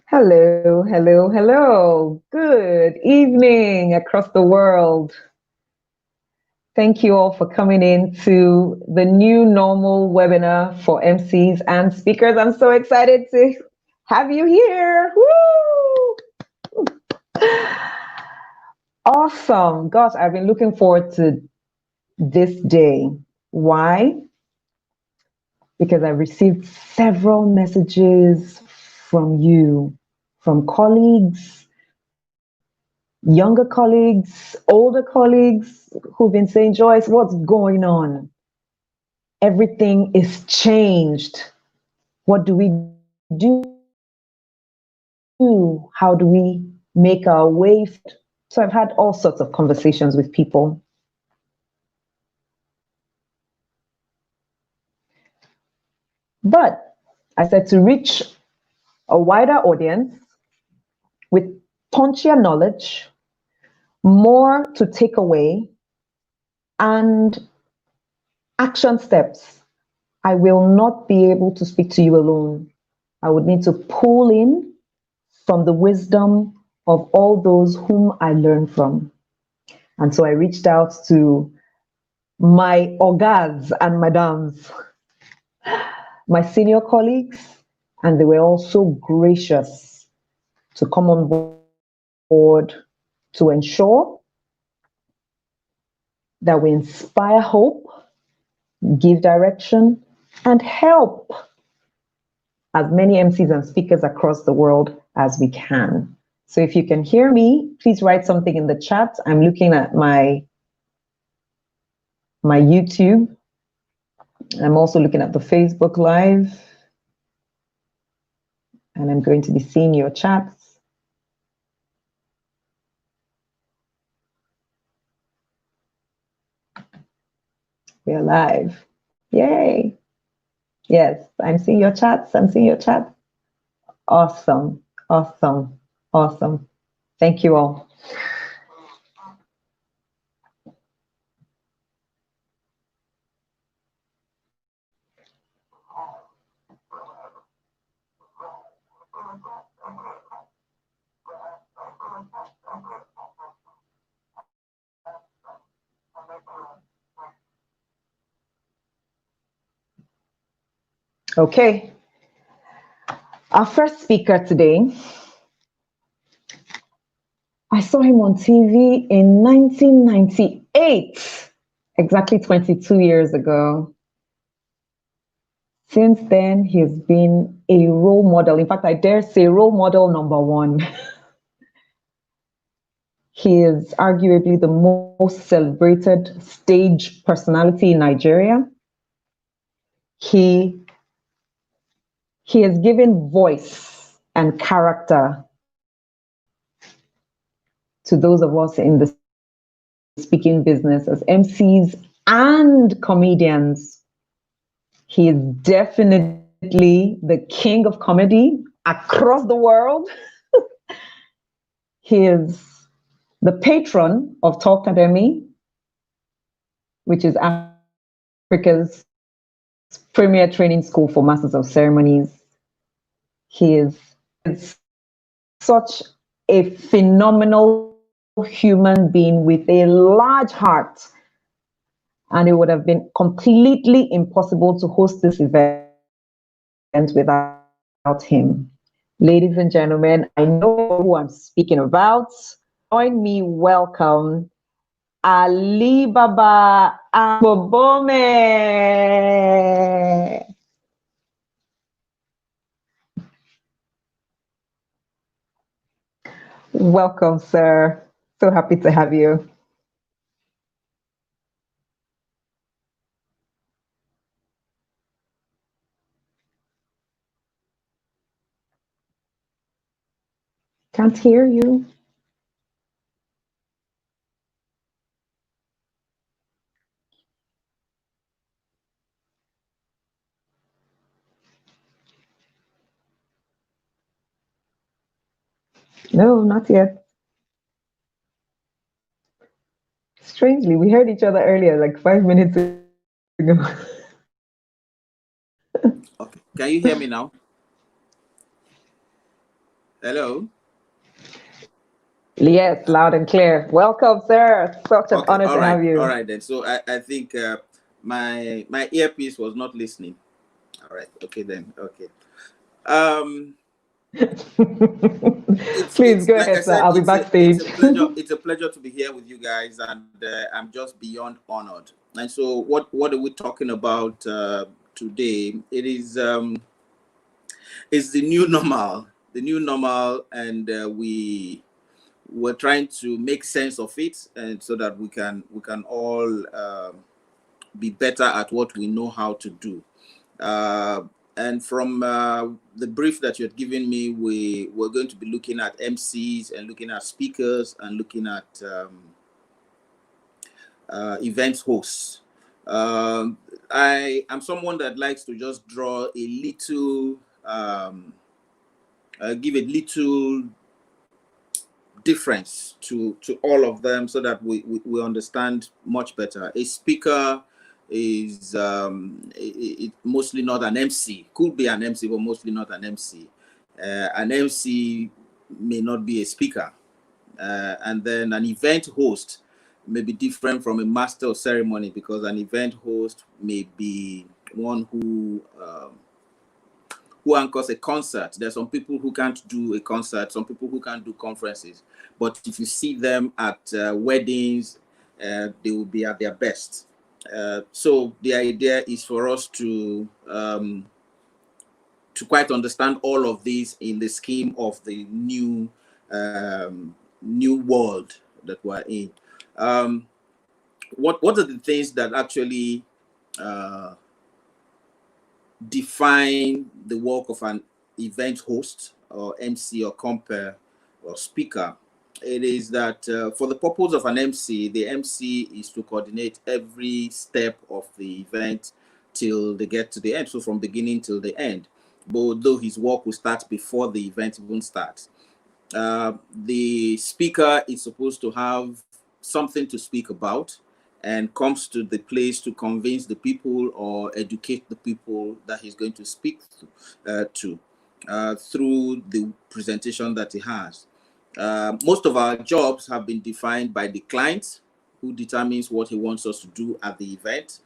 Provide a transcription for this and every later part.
Hello, hello, hello. Good evening across the world. Thank you all for coming in to the new normal webinar for MCs and speakers. I'm so excited to have you here. Woo! Awesome. Gosh, I've been looking forward to this day. Why? Because I received several messages from you, from colleagues, younger colleagues, older colleagues who've been saying, Joyce, what's going on? Everything is changed. What do we do? How do we make our way? So I've had all sorts of conversations with people. But I said to reach a wider audience with punchier knowledge, more to take away, and action steps. I will not be able to speak to you alone. I would need to pull in from the wisdom of all those whom I learn from. And so I reached out to my ogas and madams, my senior colleagues, and they were all so gracious to come on board to ensure that we inspire hope, give direction, and help as many MCs and speakers across the world as we can. So if you can hear me, please write something in the chat. I'm looking at my YouTube. I'm also looking at the Facebook Live. And I'm going to be seeing your chats. We're live. Yay. Yes, I'm seeing your chats. I'm seeing your chats. Awesome. Awesome. Awesome. Thank you all. Okay. Our first speaker today, I saw him on TV in 1998, exactly 22 years ago. Since then, he's been a role model. In fact, I dare say role model number one. He is arguably the most celebrated stage personality in Nigeria. He has given voice and character to those of us in the speaking business as MCs and comedians. He is definitely the king of comedy across the world. He is the patron of Talk Academy, which is Africa's premier training school for masters of ceremonies. He is such a phenomenal human being with a large heart, and it would have been completely impossible to host this event without him. Ladies and gentlemen, I know who I'm speaking about. Join me, welcome Ali Baba Abobome. Welcome, sir. So happy to have you. Can't hear you. No, not yet. Strangely, we heard each other earlier, like 5 minutes ago. Okay, can you hear me now? Hello. Yes, loud and clear. Welcome, sir. Such an Okay. honor to have All you. right then. So I think my earpiece was not listening. All right. Okay then. Okay. Um. Please It's go like I ahead, sir. said. I'll be It's backstage. a pleasure. It's a pleasure to be here with you guys, and I'm just beyond honored. And so, what are we talking about today? It's the new normal, and we're trying to make sense of it, and so that we can all be better at what we know how to do. Uh, and from the brief that you had given me, we're going to be looking at MCs and looking at speakers and looking at event hosts. I am someone that likes to just draw a little, give a little difference to all of them, so that we understand much better. A speaker is mostly not an MC. Could be an MC, but mostly not an MC. An MC may not be a speaker, and then an event host may be different from a master of ceremony, because an event host may be one who anchors a concert. There's some people who can't do a concert, some people who can't do conferences. But if you see them at weddings, they will be at their best. So the idea is for us to quite understand all of this in the scheme of the new world that we're in. What are the things that actually uh, define the work of an event host or MC or compere or speaker? It is that for the purpose of an MC, the MC is to coordinate every step of the event till they get to the end. So from beginning till the end. But though his work will start before the event even starts. The speaker is supposed to have something to speak about, and comes to the place to convince the people or educate the people that he's going to speak to through the presentation that he has. Most of our jobs have been defined by the client, who determines what he wants us to do at the event.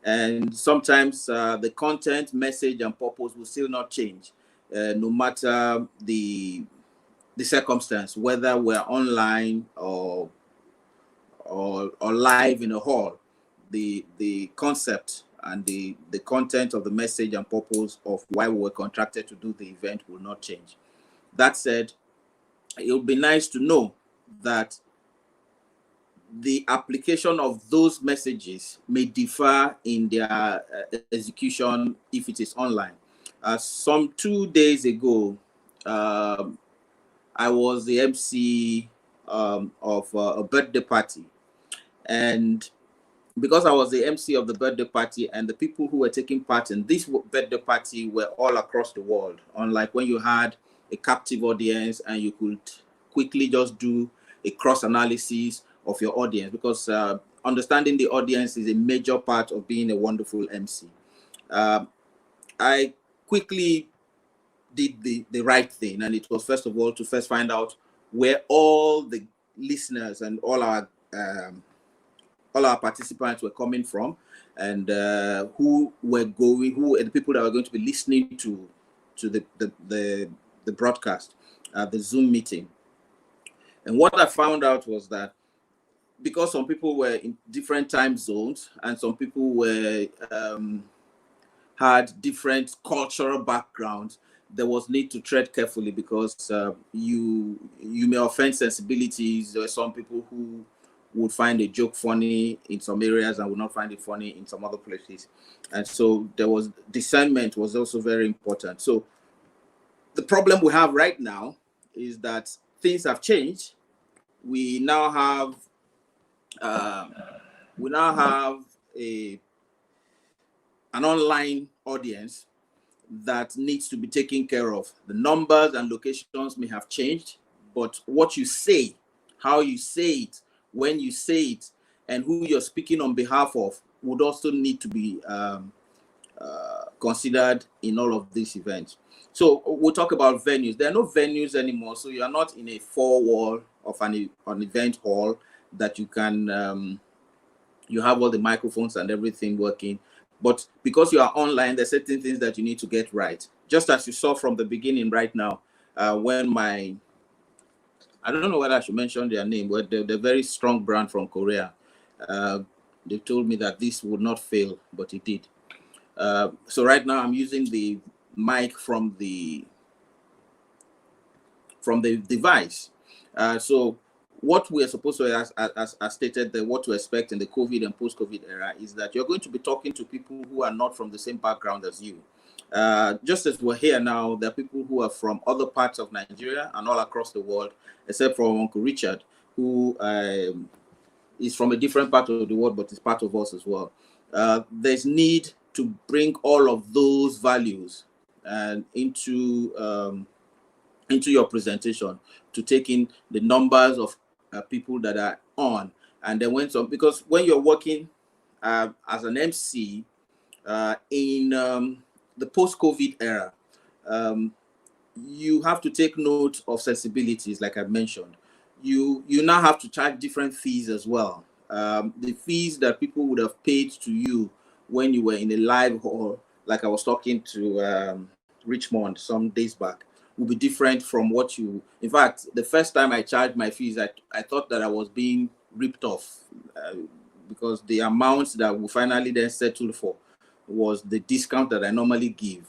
And sometimes the content, message, and purpose will still not change, no matter the circumstance, whether we're online or live in a hall. The concept and the content of the message and purpose of why we were contracted to do the event will not change. That said, it would be nice to know that the application of those messages may differ in their execution if it is online. Some 2 days ago, I was the MC of a birthday party. And because I was the MC of the birthday party, and the people who were taking part in this birthday party were all across the world, unlike when you had a captive audience and you could quickly just do a cross analysis of your audience, because understanding the audience is a major part of being a wonderful MC. I quickly did the right thing, and it was first of all to first find out where all the listeners and all our participants were coming from, and who were the people that were going to be listening to the broadcast, the Zoom meeting. And what I found out was that because some people were in different time zones, and some people were had different cultural backgrounds, there was need to tread carefully, because you may offend sensibilities. There are some people who would find a joke funny in some areas and would not find it funny in some other places. And so there was discernment was also very important. So the problem we have right now is that things have changed. We now have an online audience that needs to be taken care of. The numbers and locations may have changed, but what you say, how you say it, when you say it, and who you're speaking on behalf of would also need to be considered in all of these events. So we'll talk about venues. There are no venues anymore, so you are not in a four-wall of an event hall that you can you have all the microphones and everything working. But because you are online, there's certain things that you need to get right. Just as you saw from the beginning right now, when I don't know whether I should mention their name, but they're very strong brand from Korea. They told me that this would not fail, but it did. So right now I'm using the mic from the device. So what we are supposed to, as stated, what to expect in the COVID and post-COVID era is that you're going to be talking to people who are not from the same background as you. Just as we're here now, there are people who are from other parts of Nigeria and all across the world, except for Uncle Richard, who is from a different part of the world, but is part of us as well. There's need to bring all of those values into your presentation, to take in the numbers of people that are on. And then because when you're working as an MC in the post-COVID era, you have to take note of sensibilities, like I mentioned. You now have to charge different fees as well. The fees that people would have paid to you when you were in a live hall, like I was talking to Richmond some days back, will be different from what you. In fact, the first time I charged my fees, I thought that I was being ripped off because the amount that we finally then settled for was the discount that I normally give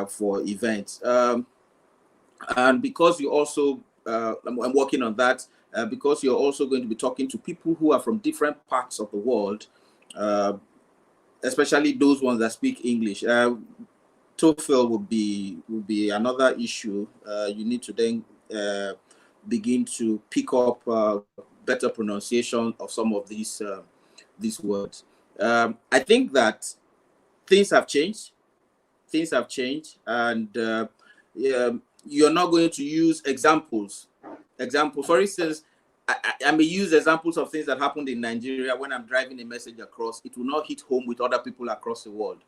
for events. And because you also, I'm working on that, because you're also going to be talking to people who are from different parts of the world, especially those ones that speak English. TOEFL would be another issue. You need to then begin to pick up better pronunciation of some of these words. I think that things have changed. And you're not going to use examples. For instance, I may use examples of things that happened in Nigeria when I'm driving a message across. It will not hit home with other people across the world,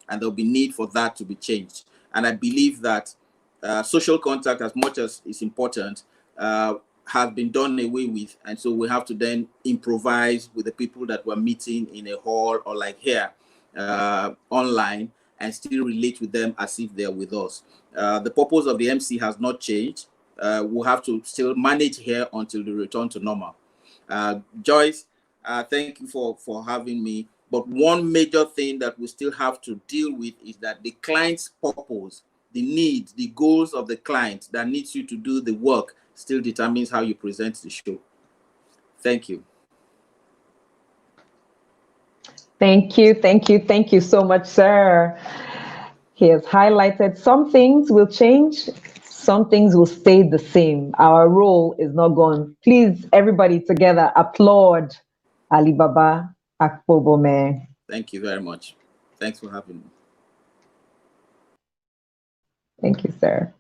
and there'll be need for that to be changed. And I believe that social contact, as much as is important, has been done away with, and so we have to then improvise with the people that we're meeting in a hall or like here online, and still relate with them as if they're with us. The purpose of the MC has not changed. We'll have to still manage here until the return to normal. Joyce, thank you for having me. But one major thing that we still have to deal with is that the client's purpose, the needs, the goals of the client that needs you to do the work still determines how you present the show. Thank you. Thank you so much, sir. He has highlighted some things will change, some things will stay the same. Our role is not gone. Please, everybody together, applaud Alibaba Akpobome. Thank you very much. Thanks for having me. Thank you, sir.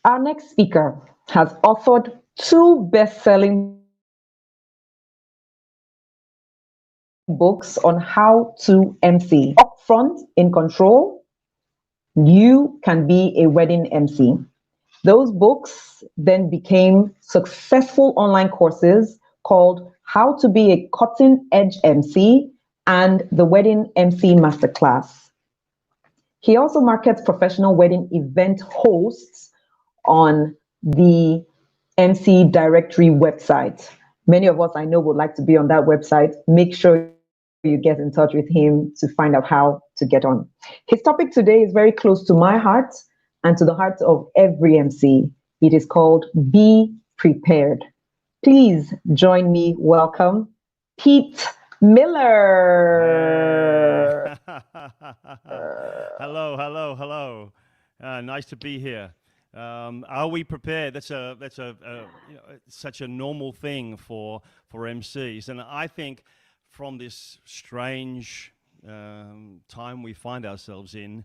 Our next speaker has authored 2 best-selling books on how to MC. Upfront, in control, you can be a wedding MC. Those books then became successful online courses called How to Be a Cutting Edge MC and the Wedding MC Masterclass. He also markets professional wedding event hosts on the MC Directory website. Many of us I know would like to be on that website. Make sure you get in touch with him to find out how to get on. His topic today is very close to my heart and to the heart of every MC. It is called Be Prepared. Please join me. Welcome, Pete Miller. Hello. Nice to be here. Are we prepared? That's such a normal thing for MCs, and I think from this strange time we find ourselves in,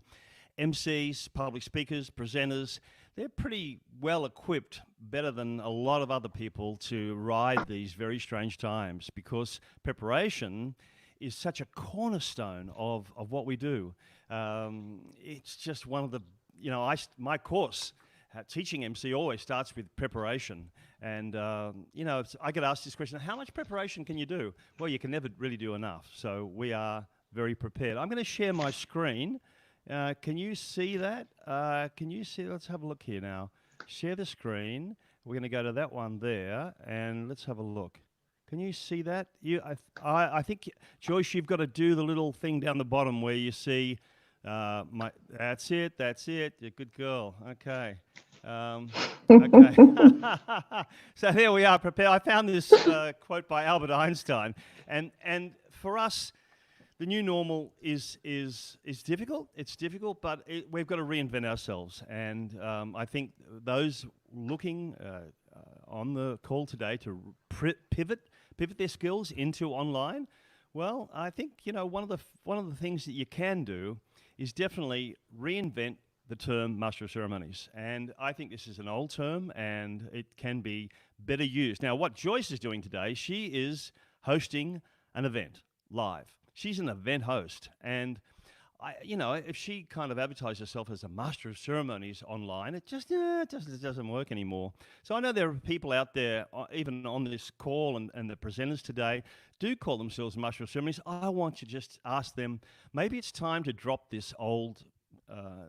MCs, public speakers, presenters, they're pretty well equipped, better than a lot of other people, to ride these very strange times, because preparation is such a cornerstone of what we do. It's just one of the, my course, teaching MC, always starts with preparation. And, I get asked this question, how much preparation can you do? Well, you can never really do enough. So we are very prepared. I'm going to share my screen. Can you see that? Let's have a look here now. Share the screen. We're going to go to that one there, and let's have a look. Can you see that? I think, Joyce, you've got to do the little thing down the bottom where you see that's it. You're a good girl. Okay. Okay. So there we are, prepared. I found this quote by Albert Einstein, and for us, the new normal is difficult. It's difficult, but we've got to reinvent ourselves. And I think those looking on the call today to pivot their skills into online, well, I think one of the things that you can do is definitely reinvent the term Master of Ceremonies. And I think this is an old term, and it can be better used. Now, what Joyce is doing today, she is hosting an event live. She's an event host, and if she kind of advertised herself as a Master of Ceremonies online, it just doesn't work anymore. So I know there are people out there, even on this call, and the presenters today do call themselves Master of Ceremonies. I want to just ask them, maybe it's time to drop this old,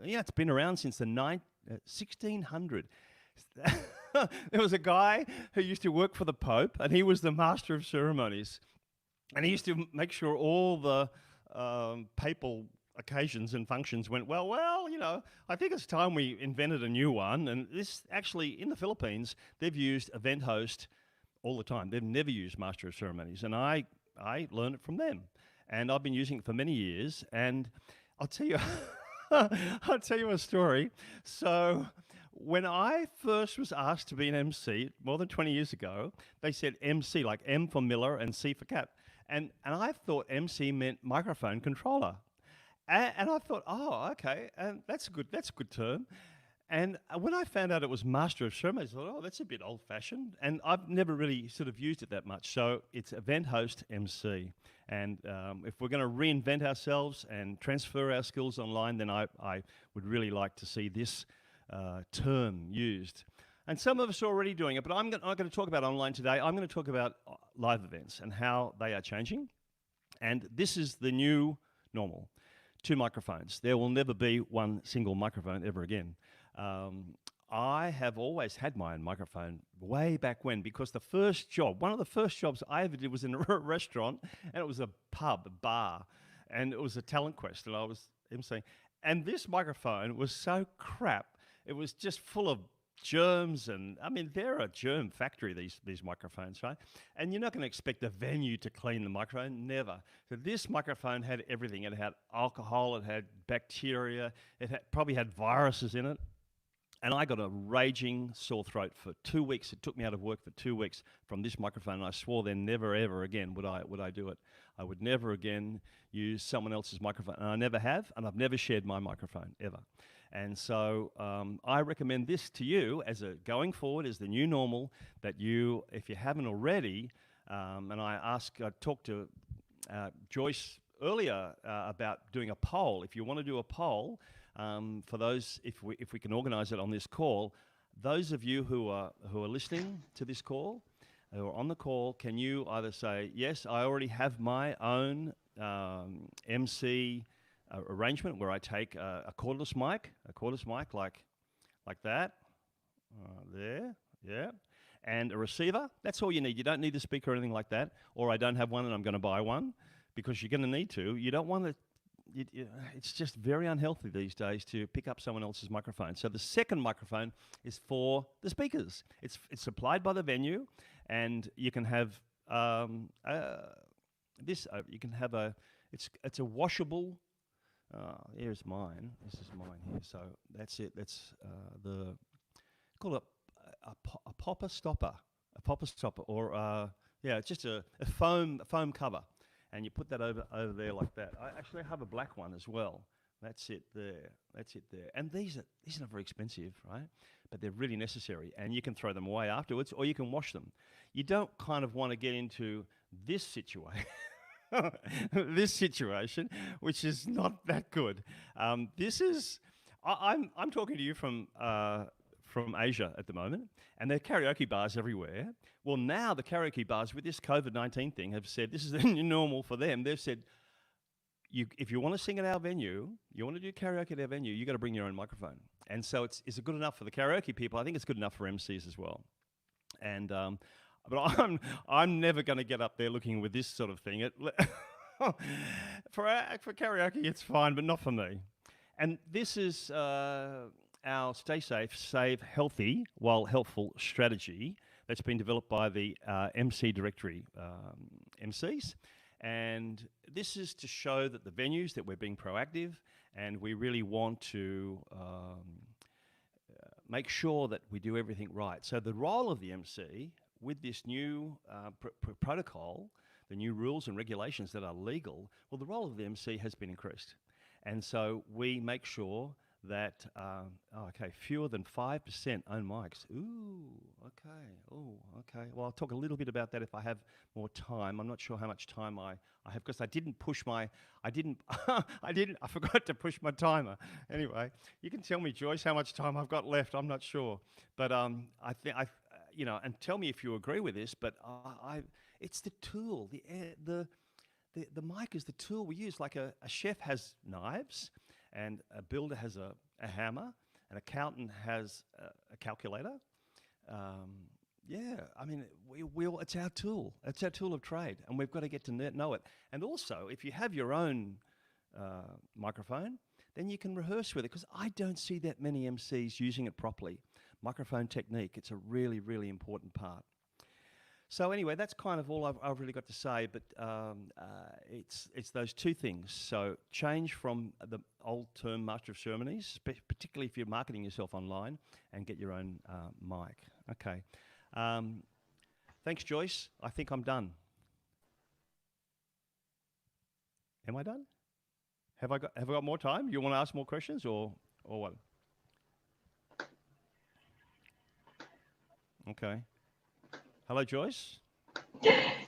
it's been around since the 1600. There was a guy who used to work for the Pope, and he was the Master of Ceremonies. And he used to make sure all the papal occasions and functions went well. I think it's time we invented a new one. And this actually, in the Philippines, they've used event host all the time. They've never used Master of Ceremonies. And I learned it from them. And I've been using it for many years. And I'll tell you, I'll tell you a story. So when I first was asked to be an MC more than 20 years ago, they said MC, like M for Miller and C for Cat. And I thought MC meant microphone controller. And I thought, oh, okay, and that's a good term. And when I found out it was Master of Ceremonies, I thought, oh, that's a bit old-fashioned. And I've never really sort of used it that much. So it's event host MC. And if we're going to reinvent ourselves and transfer our skills online, then I would really like to see this term used. And some of us are already doing it, but I'm not going to talk about online today. I'm going to talk about live events and how they are changing. And this is the new normal. 2 microphones. There will never be one single microphone ever again. I have always had my own microphone way back when, because one of the first jobs I ever did was in a restaurant, and it was a bar, and it was a talent quest, and I was emceeing. And this microphone was so crap. It was just full of germs, and I mean, they're a germ factory, these microphones, right? And you're not going to expect a venue to clean the microphone, never. So this microphone had everything. It had alcohol, it had bacteria, probably had viruses in it. And I got a raging sore throat for 2 weeks. It took me out of work for 2 weeks from this microphone, and I swore then never, ever again would I do it. I would never again use someone else's microphone, and I never have, and I've never shared my microphone, ever. And so I recommend this to you going forward as the new normal, that you, if you haven't already, and I talked to Joyce earlier about doing a poll. If you want to do a poll, for those, if we can organise it on this call, those of you who are listening to this call, who are on the call, can you either say, yes, I already have my own MC arrangement where I take a cordless mic like that, there, yeah, and a receiver. That's all you need. You don't need a speaker or anything like that. Or I don't have one and I'm going to buy one, because you're going to need to. You don't want to. It's just very unhealthy these days to pick up someone else's microphone. So the second microphone is for the speakers. It's supplied by the venue, and you can have this. You can have it's a washable. Here's mine. This is mine here. So that's it. That's call it a popper stopper. A popper stopper, or it's just a foam cover. And you put that over there like that. I actually have a black one as well. That's it there. That's it there. And these are not very expensive, right? But they're really necessary, and you can throw them away afterwards, or you can wash them. You don't kind of want to get into this situation, this situation, which is not that good. This is. I'm talking to you from Asia at the moment, and there are karaoke bars everywhere. Well, now the karaoke bars with this COVID-19 thing have said this is the new normal for them. They've said, if you want to sing at our venue, you want to do karaoke at our venue, you got to bring your own microphone. And so is it good enough for the karaoke people? I think it's good enough for EmCees as well. And but I'm never going to get up there looking with this sort of thing. For karaoke, it's fine, but not for me. And this is our Stay Safe, Save Healthy While Helpful strategy that's been developed by the MC directory, EmCees. And this is to show that the venues that we're being proactive, and we really want to make sure that we do everything right. So the role of the MC with this new protocol, the new rules and regulations that are legal, well, the role of the MC has been increased. And so we make sure that, fewer than 5% own mics. Ooh, okay. Oh, okay. Well, I'll talk a little bit about that if I have more time. I'm not sure how much time I have, because I forgot to push my timer. Anyway, you can tell me, Joyce, how much time I've got left. I'm not sure. But and tell me if you agree with this, but it's the tool. The mic is the tool we use. Like a chef has knives, and a builder has a hammer, an accountant has a calculator. I mean, it's our tool. It's our tool of trade, and we've got to get to know it. And also, if you have your own microphone, then you can rehearse with it, because I don't see that many MCs using it properly. Microphone technique, it's a really, really important part. So anyway, that's kind of all I've really got to say, but it's those two things. So change from the old term Master of Ceremonies, particularly if you're marketing yourself online, and get your own mic. Okay. Thanks, Joyce. I think I'm done. Am I done? Have I got more time? You want to ask more questions or what? Okay. Hello, Joyce.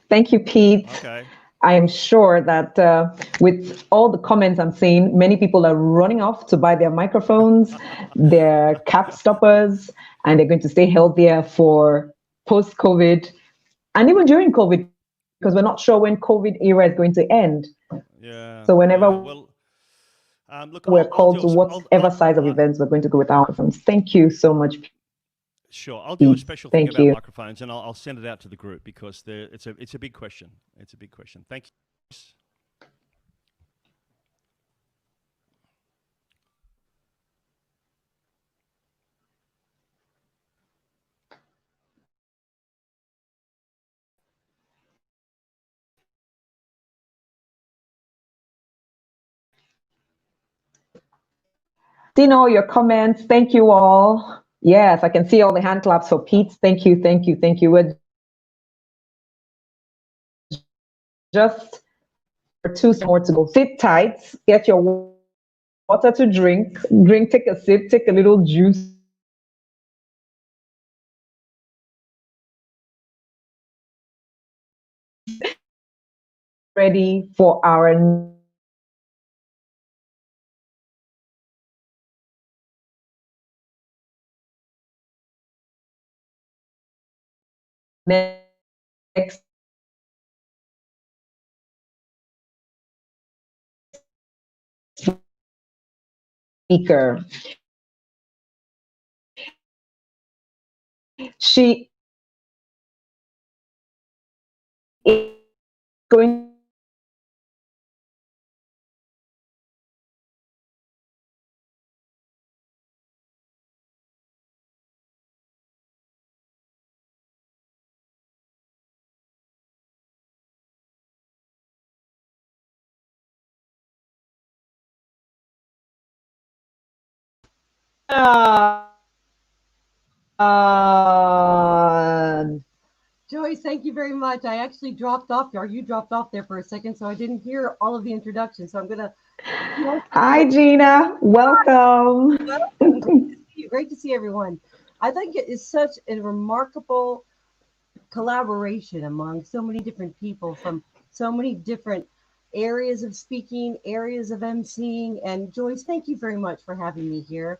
Thank you, Pete. Okay. I am sure that with all the comments I'm seeing, many people are running off to buy their microphones, their cap stoppers, and they're going to stay healthier for post-COVID and even during COVID, because we're not sure when COVID era is going to end. Yeah. So whenever Well, look, we're called to whatever size of events, we're going to go with our microphones. Thank you so much. Sure, I'll do a special thing Thank about you. microphones, and I'll send it out to the group, because it's a big question. It's a big question. Thank you. Seeing all your comments, thank you all. Yes, I can see all the hand claps for Pete. Thank you, thank you, thank you. We're just for 2 more to go. Sit tight, get your water to drink, take a sip, take a little juice. Ready for our next speaker. She is going Joyce, thank you very much. I actually dropped off, or you dropped off there for a second, so I didn't hear all of the introduction. So I'm going to Hi, Gina. Welcome. Welcome. Great to see you. Great to see everyone. I think it is such a remarkable collaboration among so many different people from so many different areas of speaking, areas of emceeing. And Joyce, thank you very much for having me here.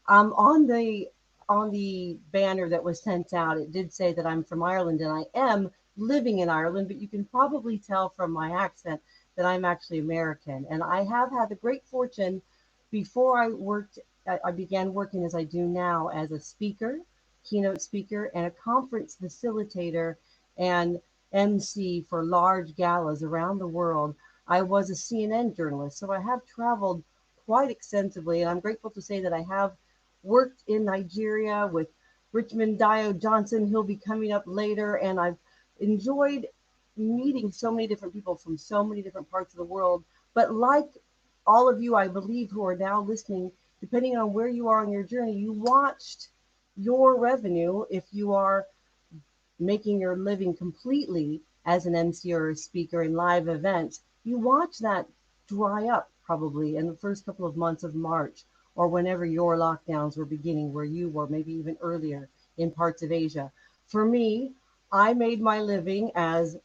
On the banner that was sent out, it did say that I'm from Ireland, and I am living in Ireland, but you can probably tell from my accent that I'm actually American. And I have had the great fortune before I began working as I do now as a speaker, keynote speaker, and a conference facilitator and MC for large galas around the world. I was a CNN journalist, so I have traveled quite extensively, and I'm grateful to say that I have worked in Nigeria with Richmond Dio Johnson. He'll be coming up later, and I've enjoyed meeting so many different people from so many different parts of the world. But like all of you, I believe, who are now listening, depending on where you are on your journey, you watched your revenue, if you are making your living completely as an MC or a speaker in live events, you watch that dry up probably in the first couple of months of March or whenever your lockdowns were beginning, where you were, maybe even earlier in parts of Asia. For me, I made my living as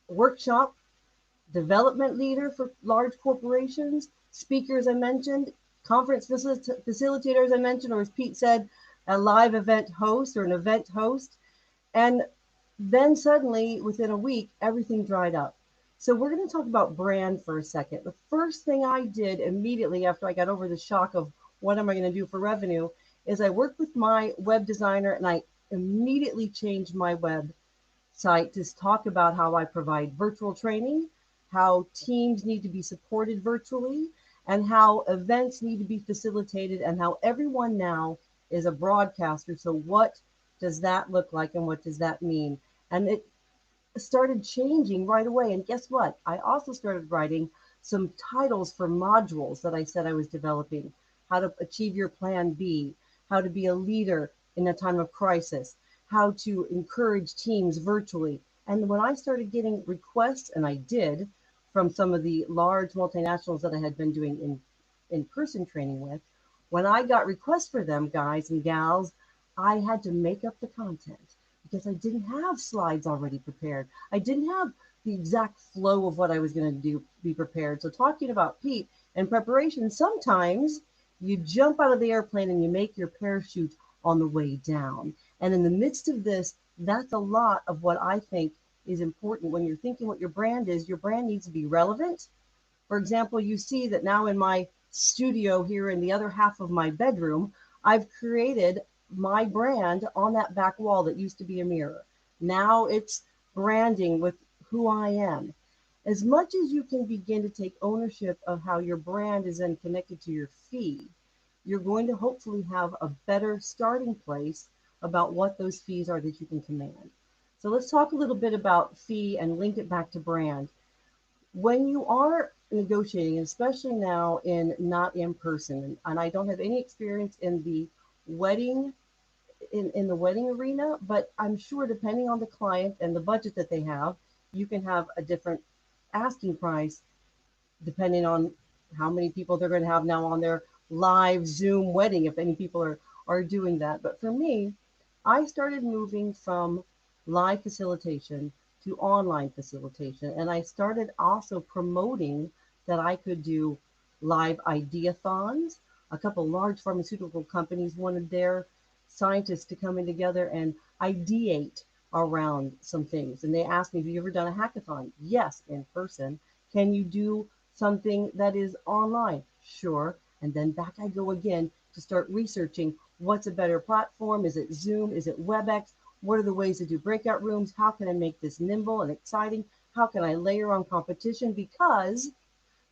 workshop development leader for large corporations, speakers I mentioned, conference facilitators I mentioned, or as Pete said, a live event host or an event host. And then suddenly, within a week, everything dried up. So we're going to talk about brand for a second. The first thing I did immediately after I got over the shock of what am I going to do for revenue is I worked with my web designer, and I immediately changed my website to talk about how I provide virtual training, how teams need to be supported virtually, and how events need to be facilitated, and how everyone now is a broadcaster. So what does that look like, and what does that mean? And it started changing right away. And guess what? I also started writing some titles for modules that I said I was developing: how to achieve your plan B, how to be a leader in a time of crisis, how to encourage teams virtually. And when I started getting requests, and I did, from some of the large multinationals that I had been doing in-person training with, when I got requests for them, guys and gals, I had to make up the content because I didn't have slides already prepared. I didn't have the exact flow of what I was going to do be prepared. So talking about Pete and preparation, sometimes you jump out of the airplane and you make your parachute on the way down. And in the midst of this, that's a lot of what I think is important when you're thinking what your brand is. Your brand needs to be relevant. For example, you see that now in my studio here in the other half of my bedroom, I've created my brand on that back wall that used to be a mirror. Now it's branding with who I am. As much as you can begin to take ownership of how your brand is then connected to your fee, you're going to hopefully have a better starting place about what those fees are that you can command. So let's talk a little bit about fee and link it back to brand. When you are negotiating, especially now in not in person, and I don't have any experience in the wedding in the wedding arena, but I'm sure depending on the client and the budget that they have, you can have a different asking price depending on how many people they're going to have now on their live Zoom wedding, if any people are doing that. But for me, I started moving from live facilitation to online facilitation. And I started also promoting that I could do live ideathons. A couple large pharmaceutical companies wanted their scientists to come in together and ideate around some things. And they asked me, have you ever done a hackathon? Yes, in person. Can you do something that is online? Sure. And then back I go again to start researching what's a better platform. Is it Zoom? Is it WebEx? What are the ways to do breakout rooms? How can I make this nimble and exciting? How can I layer on competition? Because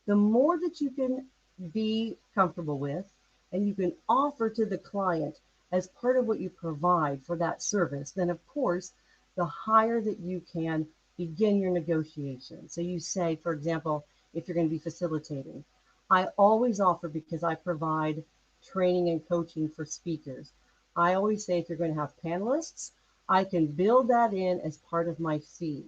the more that you can be comfortable with and you can offer to the client as part of what you provide for that service, then of course, the higher that you can begin your negotiation. So you say, for example, if you're going to be facilitating, I always offer, because I provide training and coaching for speakers, I always say if you're going to have panelists, I can build that in as part of my fee.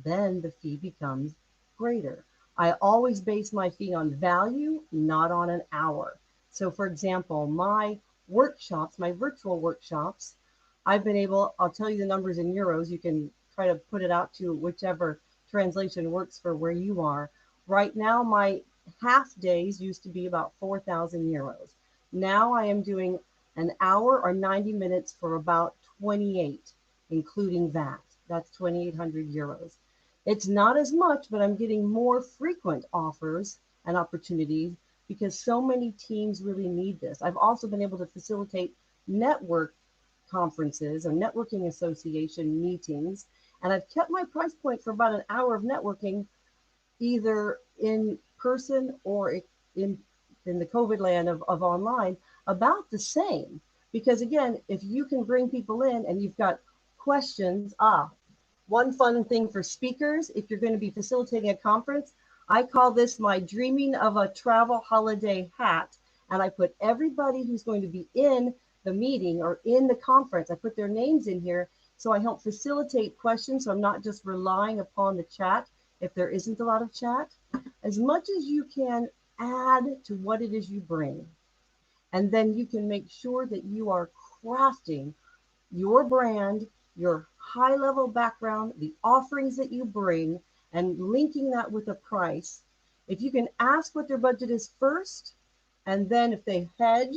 Then the fee becomes greater. I always base my fee on value, not on an hour. So for example, my workshops, my virtual workshops, I've been able, I'll tell you the numbers in euros. You can try to put it out to whichever translation works for where you are. Right now, my half days used to be about 4,000 euros. Now I am doing an hour or 90 minutes for about 28, including that. That's 2,800 euros. It's not as much, but I'm getting more frequent offers and opportunities because so many teams really need this. I've also been able to facilitate network conferences or networking association meetings, and I've kept my price point for about an hour of networking, either in person or in the COVID land of online, about the same. Because again, if you can bring people in and you've got questions, one fun thing for speakers, if you're going to be facilitating a conference, I call this my dreaming of a travel holiday hat. And I put everybody who's going to be in the meeting or in the conference, I put their names in here. So I help facilitate questions. So I'm not just relying upon the chat if there isn't a lot of chat. As much as you can add to what it is you bring. And then you can make sure that you are crafting your brand, your high level background, the offerings that you bring, and linking that with a price. If you can ask what their budget is first, and then if they hedge,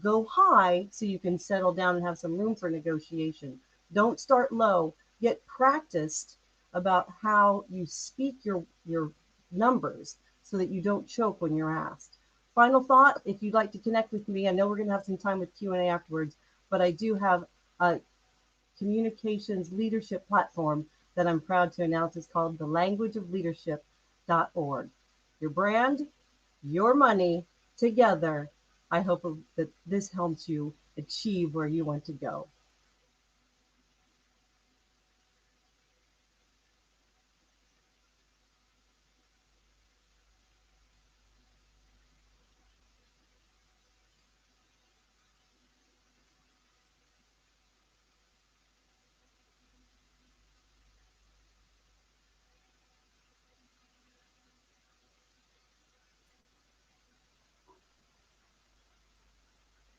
go high so you can settle down and have some room for negotiation. Don't start low. Get practiced about how you speak your numbers so that you don't choke when you're asked. Final thought, if you'd like to connect with me, I know we're going to have some time with Q&A afterwards, but I do have a communications leadership platform that I'm proud to announce is called thelanguageofleadership.org. Your brand, your money, together. I hope that this helps you achieve where you want to go.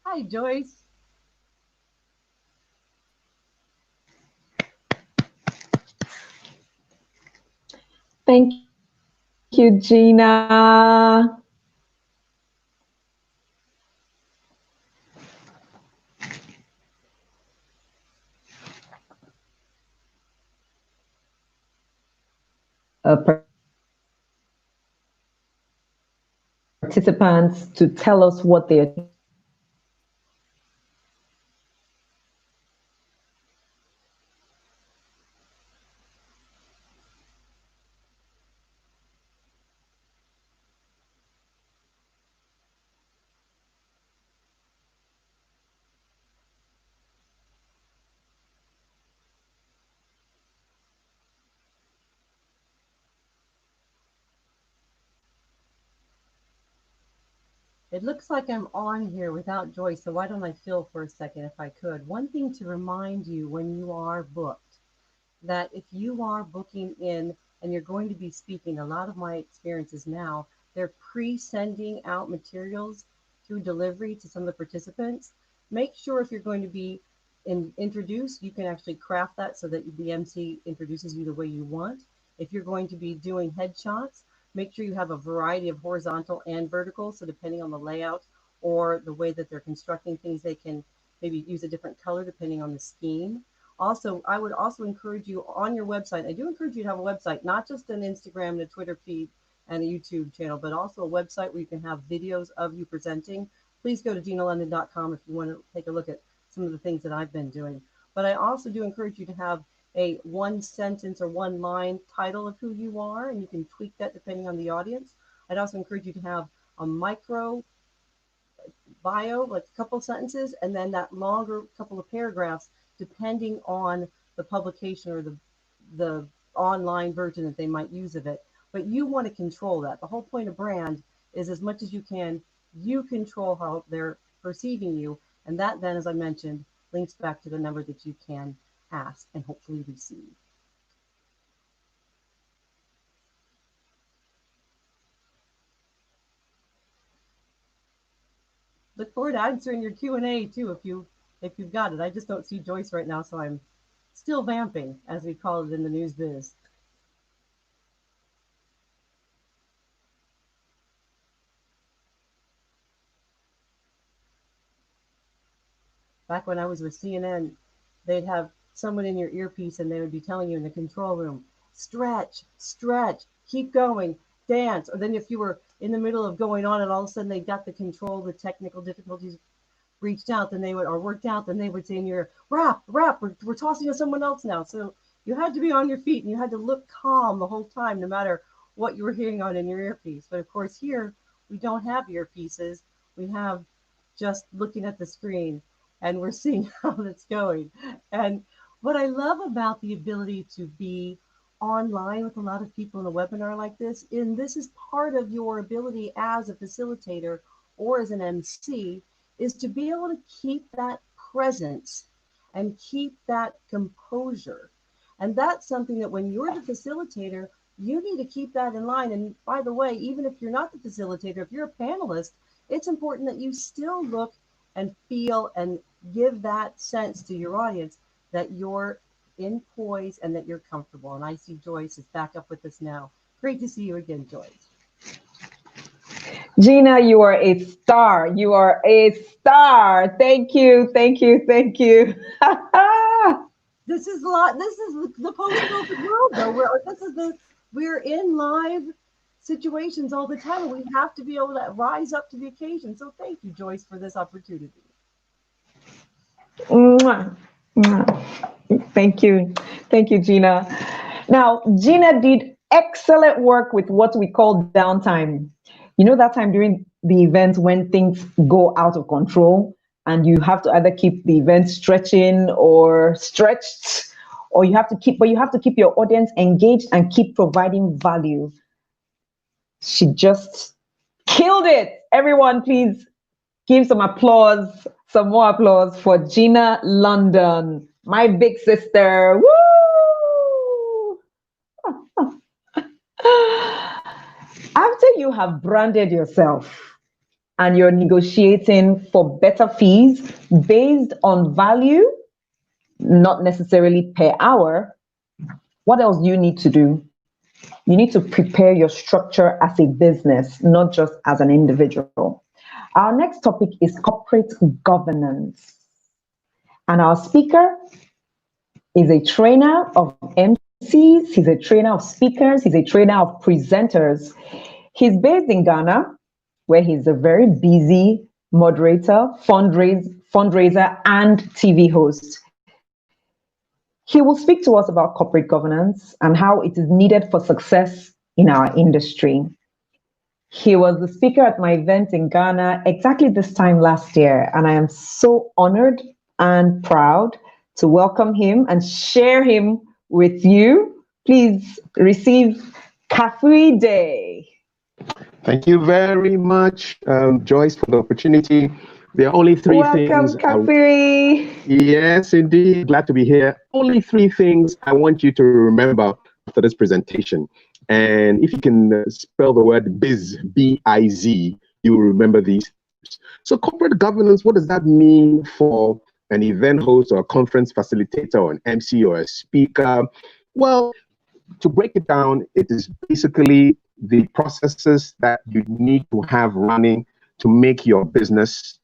Hi, Joyce. Thank you, Gina. Participants to tell us what they're It looks like I'm on here without Joyce, so why don't I fill for a second if I could. One thing to remind you when you are booked, that if you are booking in and you're going to be speaking, a lot of my experiences now, they're pre-sending out materials through delivery to some of the participants. Make sure if you're going to be introduced, you can actually craft that so that the MC introduces you the way you want. If you're going to be doing headshots, make sure you have a variety of horizontal and vertical. So depending on the layout or the way that they're constructing things, they can maybe use a different color depending on the scheme. Also, I would also encourage you on your website. I do encourage you to have a website, not just an Instagram and a Twitter feed and a YouTube channel, but also a website where you can have videos of you presenting. Please go to ginalondon.com if you want to take a look at some of the things that I've been doing. But I also do encourage you to have a one sentence or one line title of who you are, and you can tweak that depending on the audience. I'd also encourage you to have a micro bio, like a couple sentences, and then that longer couple of paragraphs, depending on the publication or the online version that they might use of it. But you want to control that. The whole point of brand is, as much as you can, you control how they're perceiving you. And that then, as I mentioned, links back to the number that you can ask and hopefully receive. look forward to answering your Q&A too if you've got it. I just don't see Joyce right now, so I'm still vamping, as we call it in the news biz. Back when I was with CNN, they'd have someone in your earpiece and they would be telling you in the control room, stretch, stretch, keep going, dance. Or then if you were in the middle of going on and all of a sudden they got the control, the technical difficulties reached out, then they would, or worked out, then they would say in your rap, we're tossing to someone else now. So you had to be on your feet and you had to look calm the whole time, no matter what you were hearing on in your earpiece. But of course here, we don't have earpieces. We have just looking at the screen and we're seeing how it's going. And what I love about the ability to be online with a lot of people in a webinar like this, and this is part of your ability as a facilitator or as an MC, is to be able to keep that presence and keep that composure. And that's something that when you're the facilitator, you need to keep that in line. And by the way, even if you're not the facilitator, if you're a panelist, it's important that you still look and feel and give that sense to your audience that you're in poise and that you're comfortable. And I see Joyce is back up with us now. Great to see you again, Joyce. Gina, you are a star. You are a star. Thank you, thank you, thank you. This is the post-COVID world, though. We're in live situations all the time, and we have to be able to rise up to the occasion. So thank you, Joyce, for this opportunity. Mwah. Mwah. Thank you, Gina. Now, Gina did excellent work with what we call downtime. You know, that time during the event when things go out of control and you have to either keep the event stretching or stretched, or you have to keep your audience engaged and keep providing value. She just killed it. Everyone, please give some applause, some more applause for Gina London, my big sister. Woo! After you have branded yourself and you're negotiating for better fees based on value, not necessarily per hour, what else do you need to do? You need to prepare your structure as a business, not just as an individual. Our next topic is corporate governance. And our speaker is a trainer of EmCees. He's a trainer of speakers. He's a trainer of presenters. He's based in Ghana, where he's a very busy moderator, fundraiser, and TV host. He will speak to us about corporate governance and how it is needed for success in our industry. He was the speaker at my event in Ghana exactly this time last year, and I am so honored and proud to welcome him and share him with you. Please receive Kafui Day. Thank you very much, Joyce, for the opportunity. There are only three things. Welcome, Kafui. Yes, indeed. Glad to be here. Only three things I want you to remember after this presentation. And if you can spell the word biz, B-I-Z, you will remember these. So corporate governance, what does that mean for an event host or a conference facilitator or an MC or a speaker? Well, to break it down, it is basically the processes that you need to have running to make your business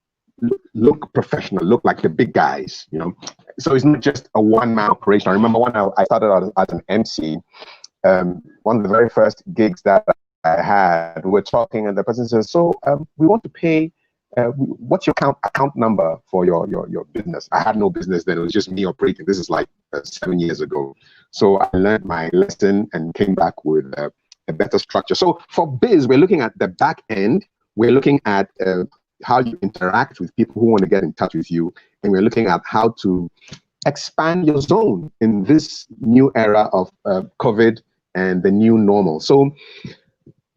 look professional, look like the big guys, you know. So it's not just a one-man operation. I remember when I started out as an MC, one of the very first gigs that I had, we were talking and the person says, so we want to pay, what's your account number for your business? I had no business then, it was just me operating. This is like 7 years ago. So I learned my lesson and came back with a better structure. So for biz, we're looking at the back end. We're looking at how you interact with people who want to get in touch with you. And we're looking at how to expand your zone in this new era of COVID and the new normal. So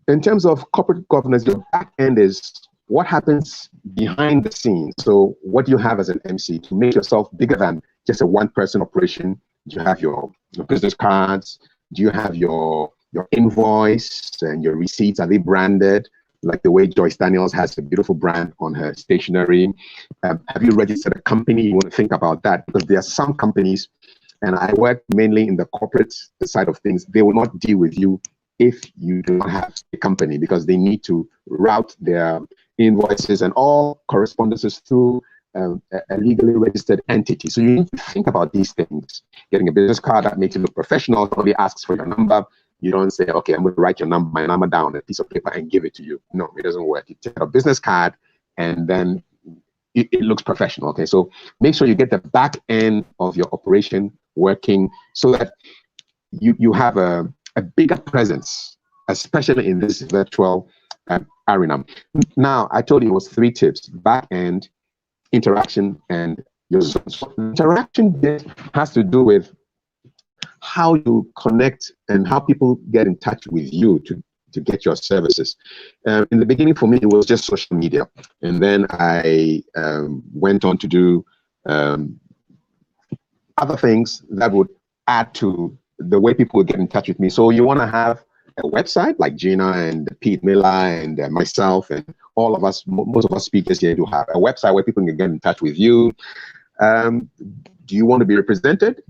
in terms of corporate governance, your back end is what happens behind the scenes. So what do you have as an MC to make yourself bigger than just a one-person operation? Do you have your business cards? Do you have your invoice and your receipts? Are they branded? like the way Joyce Daniels has a beautiful brand on her stationery. Have you registered a company? You want to think about that, because there are some companies, and I work mainly in the corporate side of things, they will not deal with you if you do not have a company, because they need to route their invoices and all correspondences through a legally registered entity. So you need to think about these things. Getting a business card that makes you look professional, somebody asks for your number. You don't say, okay, I'm going to write my number down on a piece of paper and give it to you. No, it doesn't work. You take a business card and then it looks professional. Okay, so make sure you get the back end of your operation working so that you have a bigger presence, especially in this virtual arena. Now, I told you it was 3 tips: back end, interaction, and your zone. So interaction bit has to do with how you connect and how people get in touch with you to get your services. In the beginning, for me, it was just social media. And then I went on to do other things that would add to the way people would get in touch with me. So you want to have a website like Gina and Pete Miller and myself and all of us, most of us speakers here do have a website where people can get in touch with you. Do you want to be represented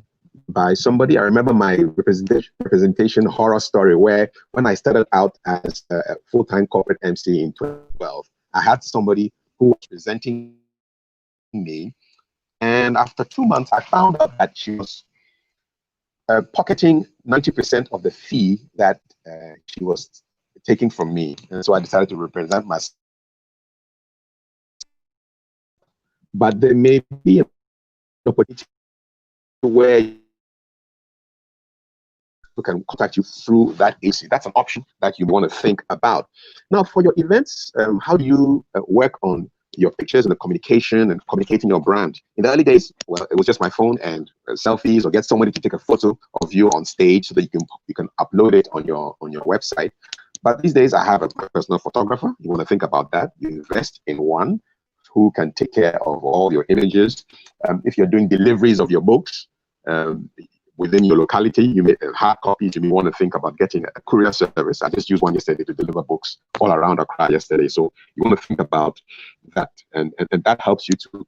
by somebody? I remember my representation horror story where when I started out as a full-time corporate MC in 2012, I had somebody who was presenting me. And after 2 months, I found out that she was pocketing 90% of the fee that she was taking from me. And so I decided to represent myself. But there may be an opportunity where you can contact you through that agency. That's an option that you want to think about. Now, for your events, how do you work on your pictures and the communication and communicating your brand? In the early days, well, it was just my phone and selfies, or get somebody to take a photo of you on stage so that you can upload it on your website. But these days, I have a personal photographer. You want to think about that. You invest in one who can take care of all your images. If you're doing deliveries of your books within your locality, you may hard copies. You may want to think about getting a courier service. I just used one yesterday to deliver books all around Accra yesterday. So you want to think about that, and that helps you to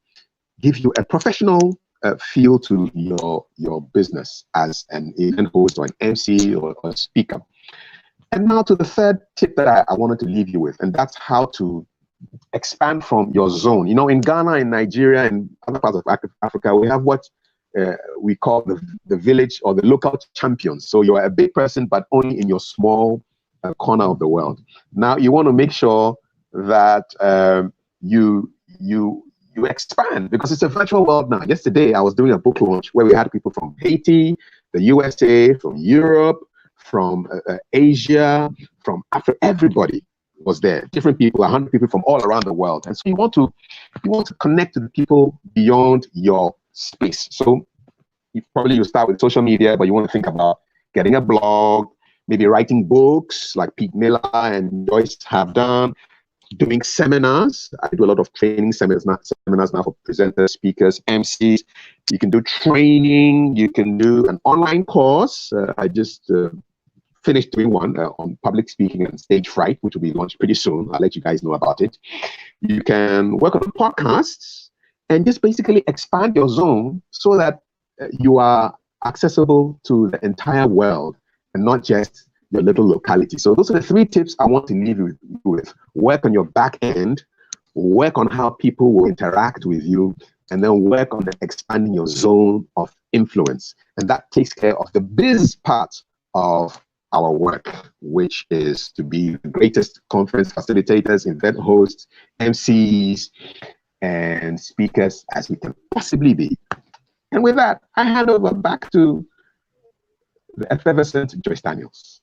give you a professional feel to your business as an event host or an MC or a speaker. And now to the third tip that I wanted to leave you with, and that's how to expand from your zone. You know, in Ghana, in Nigeria, and other parts of Africa, we have what we call the village or the local champions. So you are a big person, but only in your small corner of the world. Now you want to make sure that you expand, because it's a virtual world now. Yesterday, I was doing a book launch where we had people from Haiti, the USA, from Europe, from Asia, from Africa. Everybody was there. Different people, 100 people from all around the world. And so you want to connect to the people beyond your space. So you start with social media, but you want to think about getting a blog, maybe writing books like Pete Miller and Joyce have done, doing seminars. I do a lot of training seminars now for presenters, speakers, MCs. You can do training. You can do an online course. I just finished doing one on public speaking and stage fright, which will be launched pretty soon. I'll let you guys know about it. You can work on podcasts and just basically expand your zone so that you are accessible to the entire world and not just your little locality. So those are the 3 tips I want to leave you with. Work on your back end, work on how people will interact with you, and then work on expanding your zone of influence. And that takes care of the biz part of our work, which is to be the greatest conference facilitators, event hosts, MCs, and speakers as we can possibly be. And with that, I hand over back to the effervescent Joyce Daniels.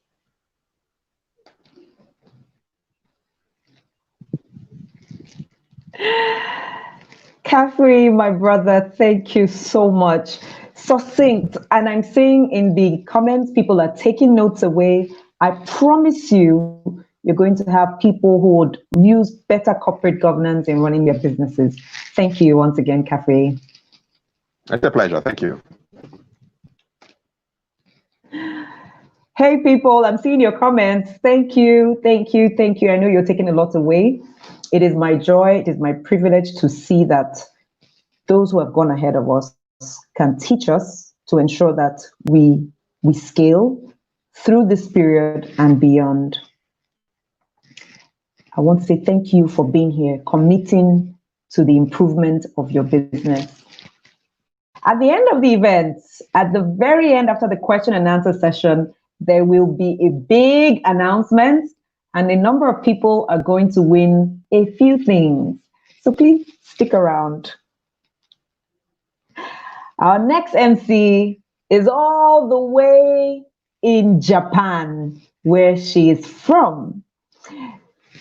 Caffrey, my brother, thank you so much. Succinct. And I'm seeing in the comments, people are taking notes away. I promise you, you're going to have people who would use better corporate governance in running their businesses. Thank you once again, Caffrey. It's a pleasure. Thank you. Hey people, I'm seeing your comments. Thank you, thank you, thank you. I know you're taking a lot away. It is my joy, it is my privilege to see that those who have gone ahead of us can teach us to ensure that we scale through this period and beyond. I want to say thank you for being here, committing to the improvement of your business. At the end of the event, at the very end after the question and answer session, there will be a big announcement and a number of people are going to win a few things. So please stick around. Our next MC is all the way in Japan, where she is from.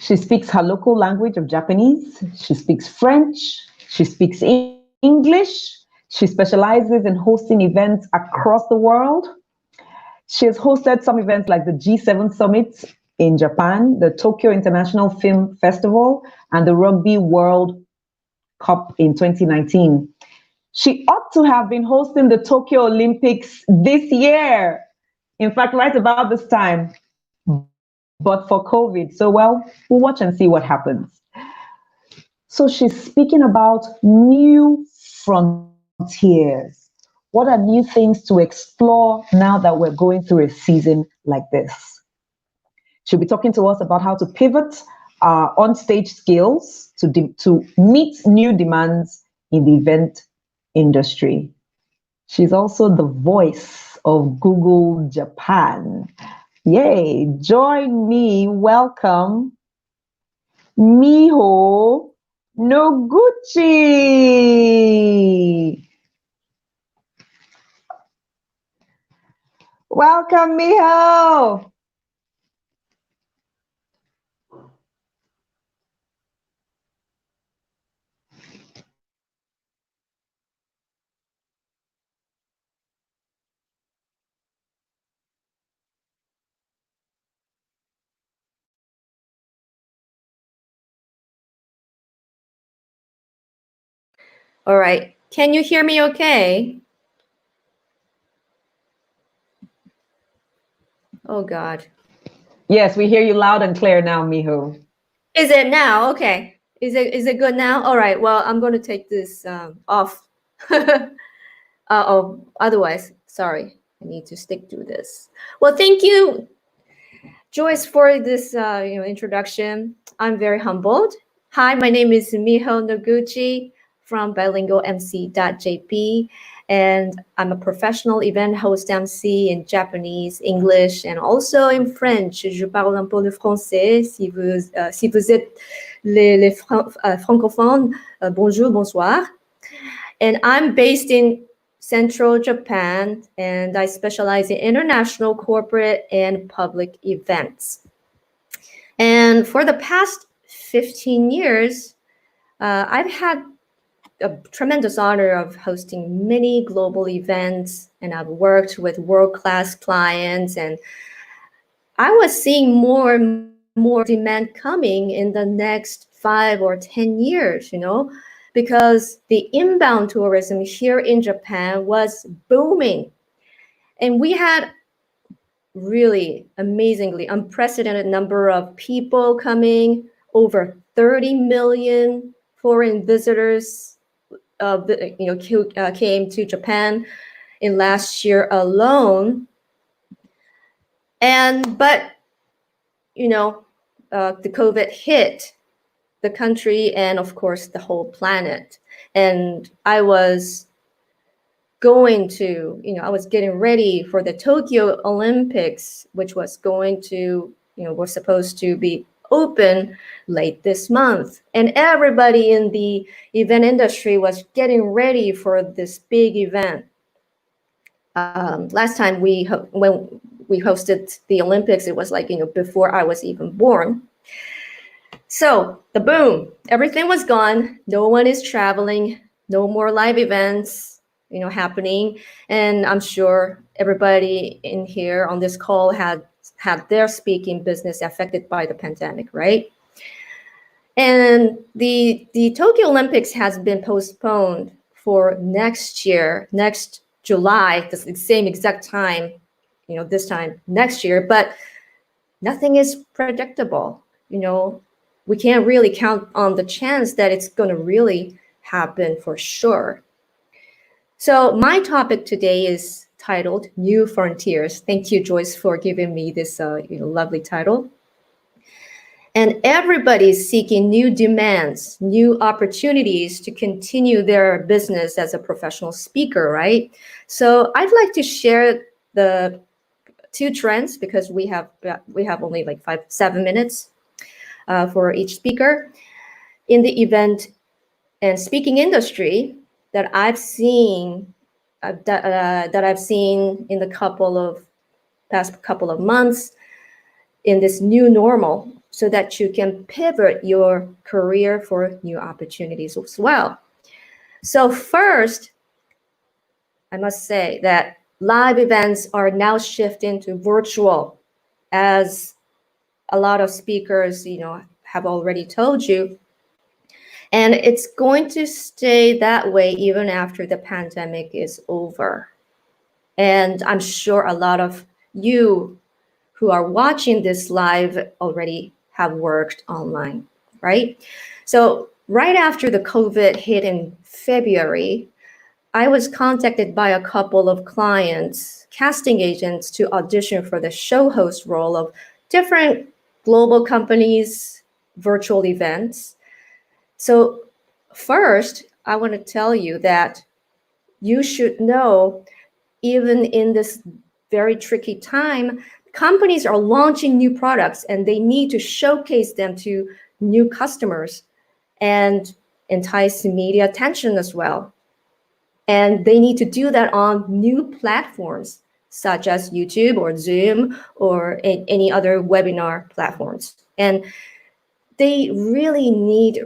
She speaks her local language of Japanese. She speaks French. She speaks English. She specializes in hosting events across the world. She has hosted some events like the G7 Summit in Japan, the Tokyo International Film Festival, and the Rugby World Cup in 2019. She ought to have been hosting the Tokyo Olympics this year. In fact, right about this time, but for COVID. So, well, we'll watch and see what happens. So she's speaking about new frontiers. What are new things to explore now that we're going through a season like this? She'll be talking to us about how to pivot our on-stage skills to meet new demands in the event industry. She's also the voice of Google Japan. Yay, join me, welcome Miho Noguchi. Welcome, Miho. All right. Can you hear me okay? Oh, God. Yes, we hear you loud and clear now, Miho. Is it now? Okay. Is it good now? All right. Well, I'm going to take this off. Oh, otherwise, sorry. I need to stick to this. Well, thank you, Joyce, for this introduction. I'm very humbled. Hi, my name is Miho Noguchi from bilingualmc.jp, and I'm a professional event host MC in Japanese, English, and also in French. Je parle un peu le français. Si vous êtes les francophones, bonjour, bonsoir. And I'm based in Central Japan, and I specialize in international corporate and public events. And for the past 15 years, I've had a tremendous honor of hosting many global events, and I've worked with world-class clients, and I was seeing more and more demand coming in the next 5 or 10 years, because the inbound tourism here in Japan was booming. And we had really amazingly unprecedented number of people coming, over 30 million foreign visitors came to Japan in last year alone. But the COVID hit the country and of course the whole planet. And I was getting ready for the Tokyo Olympics, which was was supposed to be open late this month. And everybody in the event industry was getting ready for this big event. Last time when we hosted the Olympics, it was before I was even born. So the boom, everything was gone. No one is traveling, no more live events, happening. And I'm sure everybody in here on this call had their speaking business affected by the pandemic, right? And the Tokyo Olympics has been postponed for next year, next July, the same exact time, this time next year, but nothing is predictable. We can't really count on the chance that it's going to really happen for sure. So my topic today is titled New Frontiers. Thank you, Joyce, for giving me this lovely title. And everybody's seeking new demands, new opportunities to continue their business as a professional speaker, right? So I'd like to share the 2 trends, because we have only like 7 minutes for each speaker in the event and speaking industry that I've seen in the past couple of months in this new normal, so that you can pivot your career for new opportunities as well. So first, I must say that live events are now shifting to virtual, as a lot of speakers, have already told you. And it's going to stay that way even after the pandemic is over. And I'm sure a lot of you who are watching this live already have worked online, right? So right after the COVID hit in February, I was contacted by a couple of clients, casting agents, to audition for the show host role of different global companies' virtual events. So first, I want to tell you that you should know, even in this very tricky time, companies are launching new products and they need to showcase them to new customers and entice media attention as well. And they need to do that on new platforms such as YouTube or Zoom or any other webinar platforms. And they really need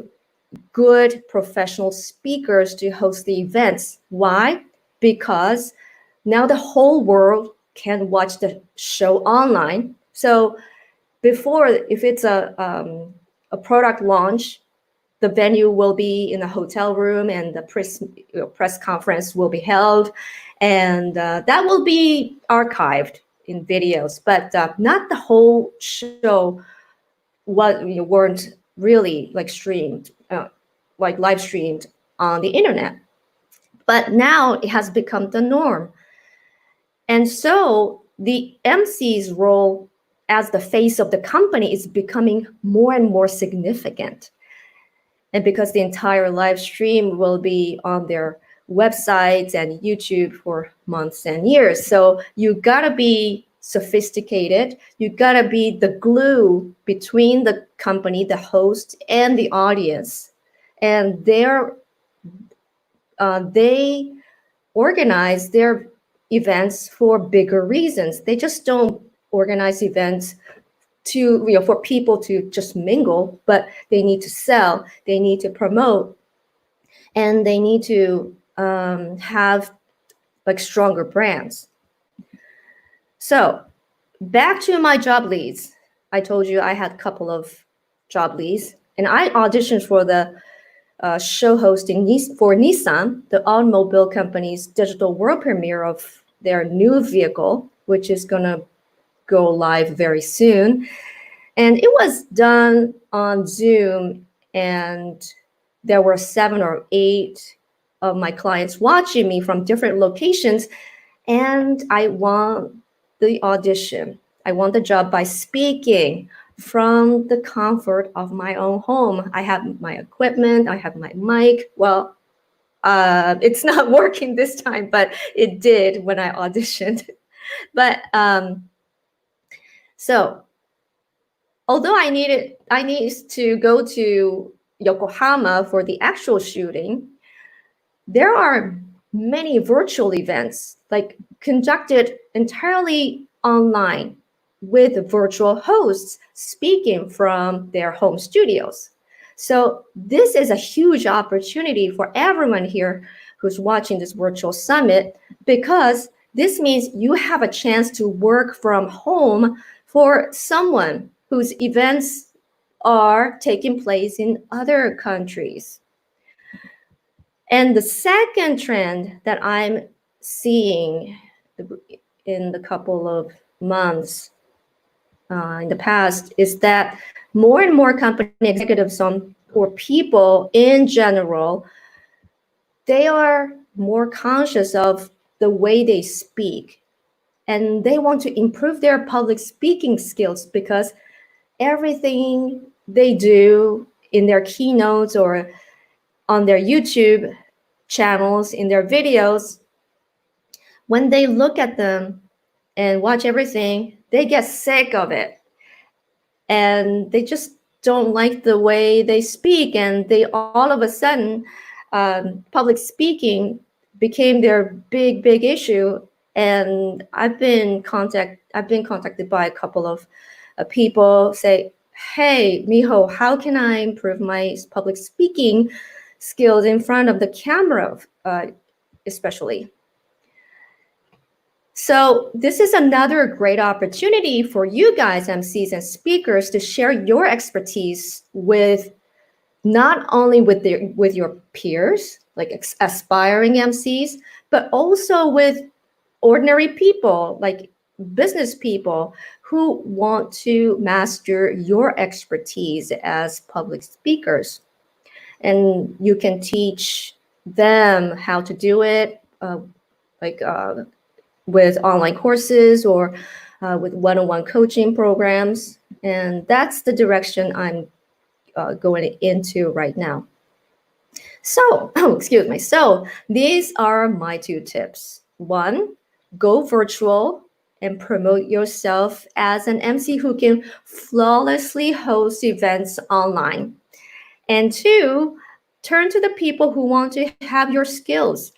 good professional speakers to host the events. Why? Because now the whole world can watch the show online. So before, if it's a product launch, the venue will be in a hotel room and the press conference will be held, and that will be archived in videos, but not the whole show weren't really like streamed, like live streamed on the internet. But now it has become the norm. And so the EmCees role as the face of the company is becoming more and more significant. And because the entire live stream will be on their websites and YouTube for months and years. So you gotta be sophisticated. You gotta be the glue between the company, the host, and the audience. And they organize their events for bigger reasons. They just don't organize events for people to just mingle, but they need to sell, they need to promote, and they need to have like stronger brands. So back to my job leads. I told you I had a couple of job leads, and I auditioned for the show hosting for Nissan, the automobile company's digital world premiere of their new vehicle, which is gonna go live very soon. And it was done on Zoom, and there were 7 or 8 of my clients watching me from different locations, and I won the audition. I won the job by speaking from the comfort of my own home. I have my equipment, I have my mic. Well, it's not working this time, but it did when I auditioned. But so although I needed to go to Yokohama for the actual shooting, there are many virtual events like conducted entirely online with virtual hosts speaking from their home studios. So this is a huge opportunity for everyone here who's watching this virtual summit, because this means you have a chance to work from home for someone whose events are taking place in other countries. And the second trend that I'm seeing in the couple of months in the past is that more and more company executives or people in general, they are more conscious of the way they speak, and they want to improve their public speaking skills because everything they do in their keynotes or on their YouTube channels, in their videos, when they look at them and watch everything, they get sick of it. And they just don't like the way they speak. And they all of a sudden, public speaking became their big issue. And I've been contacted by a couple of people say, hey, Miho, how can I improve my public speaking skills in front of the camera, especially? So this is another great opportunity for you guys, MCs and speakers, to share your expertise with not only with your peers, like aspiring MCs, but also with ordinary people, like business people who want to master your expertise as public speakers. And you can teach them how to do it, with online courses or with one-on-one coaching programs. And that's the direction I'm going into right now. So, excuse me. So these are my 2 tips. 1, go virtual and promote yourself as an MC who can flawlessly host events online. And 2, turn to the people who want to have your skills.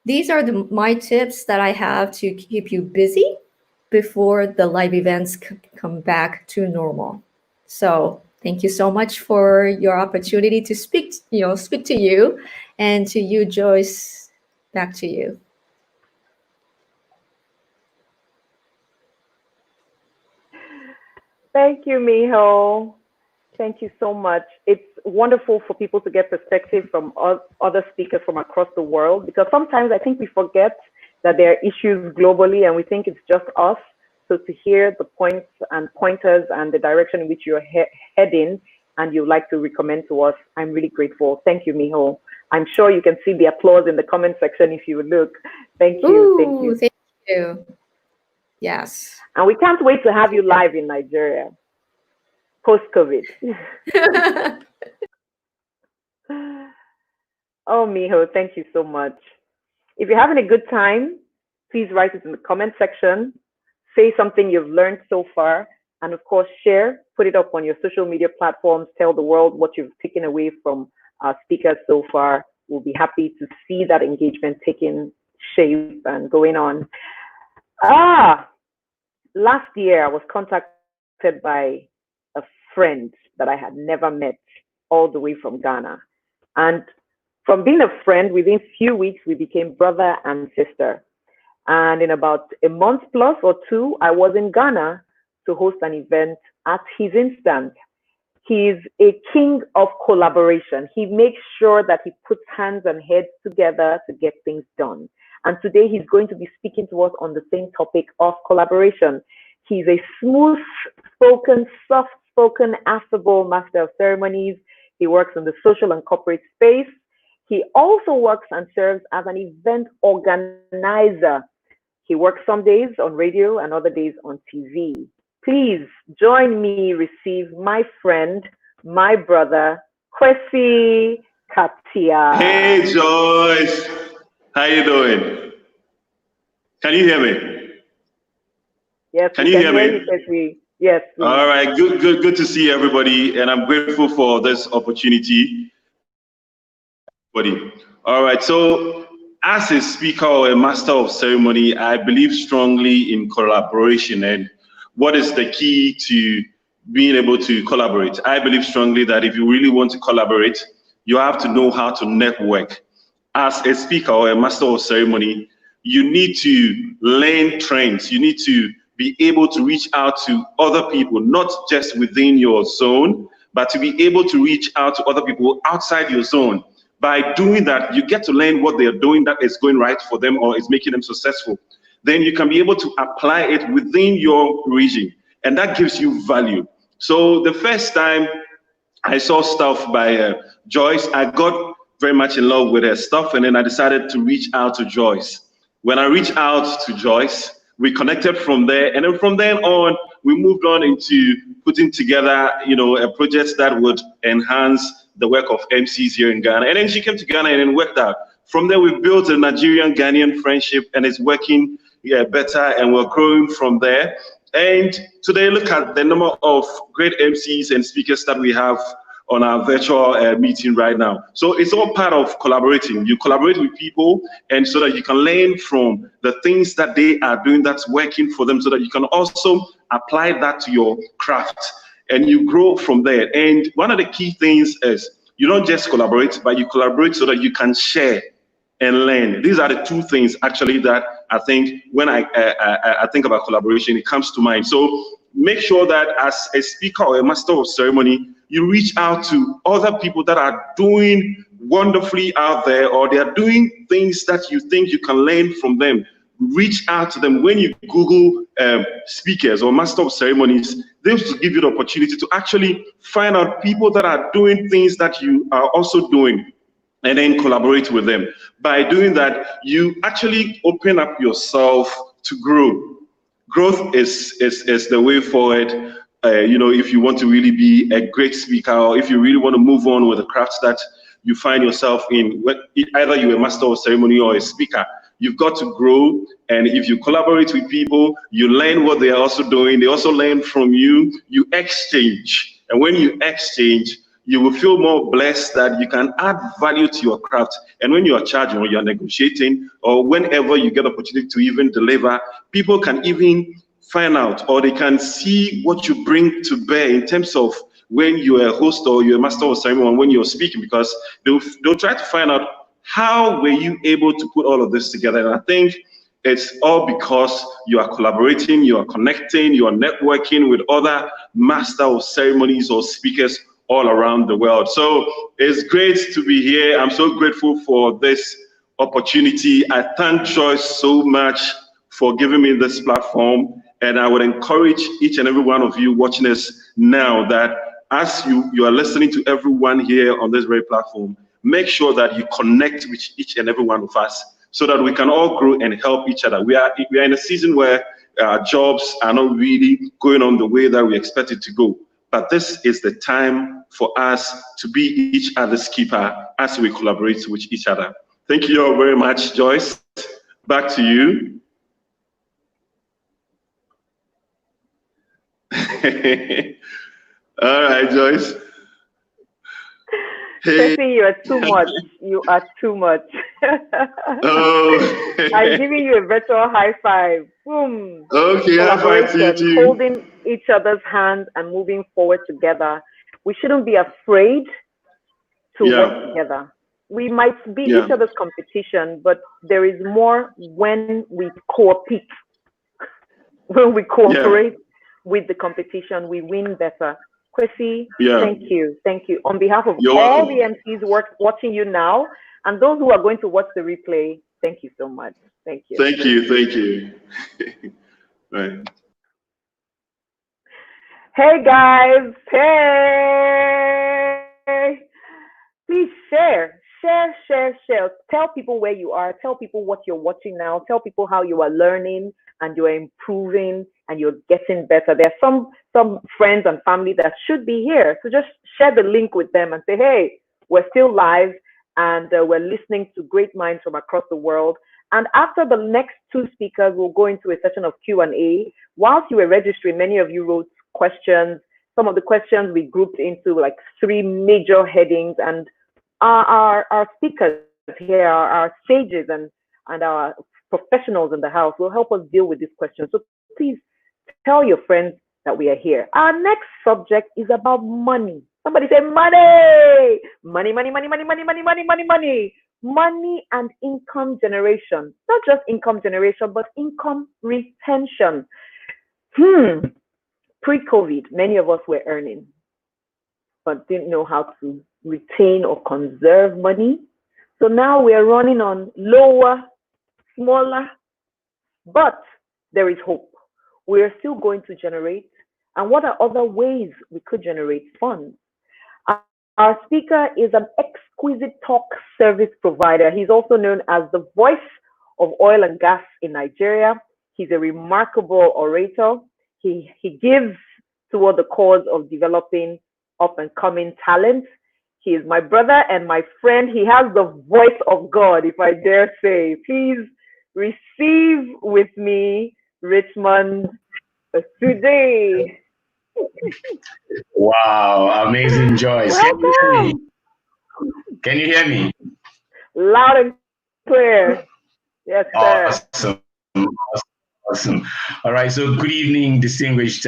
These are my tips that I have to keep you busy before the live events come back to normal. So thank you so much for your opportunity to speak to you, and to you, Joyce, back to you. Thank you, Miho. Thank you so much. It's wonderful for people to get perspective from other speakers from across the world, because sometimes I think we forget that there are issues globally and we think it's just us. So to hear the points and pointers and the direction in which you're heading and you'd like to recommend to us, I'm really grateful. Thank you, Miho. I'm sure you can see the applause in the comment section if you look. Thank you. Ooh, thank you. Thank you. Yes. And we can't wait to have you live in Nigeria post-COVID. Oh, Miho, thank you so much. If you're having a good time, please write it in the comment section. Say something you've learned so far. And of course, share, put it up on your social media platforms. Tell the world what you've taken away from our speakers so far. We'll be happy to see that engagement taking shape and going on. Last year, I was contacted by a friend that I had never met, all the way from Ghana. And from being a friend, within a few weeks, we became brother and sister. And in about a month plus or 2, I was in Ghana to host an event at his instance. He's a king of collaboration. He makes sure that he puts hands and heads together to get things done. And today he's going to be speaking to us on the same topic of collaboration. He's a smooth-spoken, soft-spoken, affable master of ceremonies. He works in the social and corporate space. He also works and serves as an event organizer. He works some days on radio and other days on TV. Please join me receive my friend, my brother, Kwesi Katia. Hey, Joyce. How you doing? Can you hear me? Yes, can you hear me? Kwesi. Yes. Please. All right, good to see everybody, and I'm grateful for this opportunity. All right, so as a speaker or a master of ceremony, I believe strongly in collaboration. And what is the key to being able to collaborate? I believe strongly that if you really want to collaborate, you have to know how to network. As a speaker or a master of ceremony, you need to learn trends. You need to be able to reach out to other people, not just within your zone, but to be able to reach out to other people outside your zone. By doing that, you get to learn what they're doing that is going right for them or is making them successful. then you can be able to apply it within your region, and that gives you value. So the first time I saw stuff by Joyce, I got very much in love with her stuff, and then I decided to reach out to Joyce. When I reached out to Joyce, we connected from there, and then from then on, we moved on into putting together, a project that would enhance the work of EmCees here in Ghana. And then she came to Ghana and then worked out. From there, we built a Nigerian-Ghanaian friendship, and it's working better, and we're growing from there. And today, look at the number of great EmCees and speakers that we have on our virtual meeting right now. So it's all part of collaborating. You collaborate with people, and so that you can learn from the things that they are doing that's working for them, so that you can also apply that to your craft, and you grow from there. And one of the key things is you don't just collaborate, but you collaborate so that you can share and learn. These are the two things actually that I think when I think about collaboration, it comes to mind. So make sure that as a speaker or a master of ceremony, you reach out to other people that are doing wonderfully out there, or they are doing things that you think you can learn from them. Reach out to them. When you Google speakers or master of ceremonies, this will give you the opportunity to actually find out people that are doing things that you are also doing, and then collaborate with them. By doing that, you actually open up yourself to grow. Growth is the way forward. If you want to really be a great speaker, or if you really want to move on with the crafts that you find yourself in, either you're a master of ceremony or a speaker, you've got to grow. And if you collaborate with people, you learn what they are also doing. They also learn from you. You exchange. And when you exchange, you will feel more blessed that you can add value to your craft. And when you are charging or you're negotiating, or whenever you get opportunity to even deliver, people can even find out, or they can see what you bring to bear in terms of when you're a host or you're a master of ceremony, when you're speaking, because they'll try to find out how were you able to put all of this together. And I think it's all because you are collaborating, you are connecting, you are networking with other master of ceremonies or speakers all around the world. So it's great to be here. I'm so grateful for this opportunity. I thank Joyce so much for giving me this platform. And I would encourage each and every one of you watching us now that as you are listening to everyone here on this very platform, make sure that you connect with each and every one of us so that we can all grow and help each other. We are in a season where our jobs are not really going on the way that we expect it to go. But this is the time for us to be each other's keeper as we collaborate with each other. Thank you all very much, Joyce. Back to you. All right, Joyce. Hey. Tracy, you are too much. You are too much. Oh. I'm giving you a virtual high five. Boom. Okay, high five to you too. Holding each other's hands and moving forward together. We shouldn't be afraid to work together. We might be each other's competition, but there is more when we cooperate. When we cooperate with the competition, we win better. Chrissy, thank you. Thank you. On behalf of all the EmCees watching you now, and those who are going to watch the replay, thank you so much. Thank you. Thank you. Thank you. Right. Hey, guys. Hey. Please share. Share. Tell people where you are. Tell people what you're watching now. Tell people how you are learning and you're improving and you're getting better. There are some friends and family that should be here. So just share the link with them and say, hey, we're still live and we're listening to great minds from across the world. And after the next two speakers, we'll go into a session of Q&A. Whilst you were registering, many of you wrote questions. Some of the questions we grouped into like 3 major headings, and our speakers here, our sages and our professionals in the house will help us deal with these questions. So please tell your friends that we are here. Our next subject is about money. Somebody say money. Money and income generation. Not just income generation, but income retention. Pre-COVID, many of us were earning, but didn't know how to retain or conserve money. So now we are running on lower, smaller but there is hope. We are still going to generate. And what are other ways we could generate funds? Our speaker is an exquisite talk service provider. He's also known as the voice of oil and gas in Nigeria. He's a remarkable orator. He gives toward the cause of developing up and coming talent. He is my brother and my friend. He has the voice of God, if I dare say. Please receive with me Richmond today. Wow, amazing, Joyce. Welcome. Can you hear me? Loud and clear. Yes, sir. Awesome. Awesome. All right. So good evening, distinguished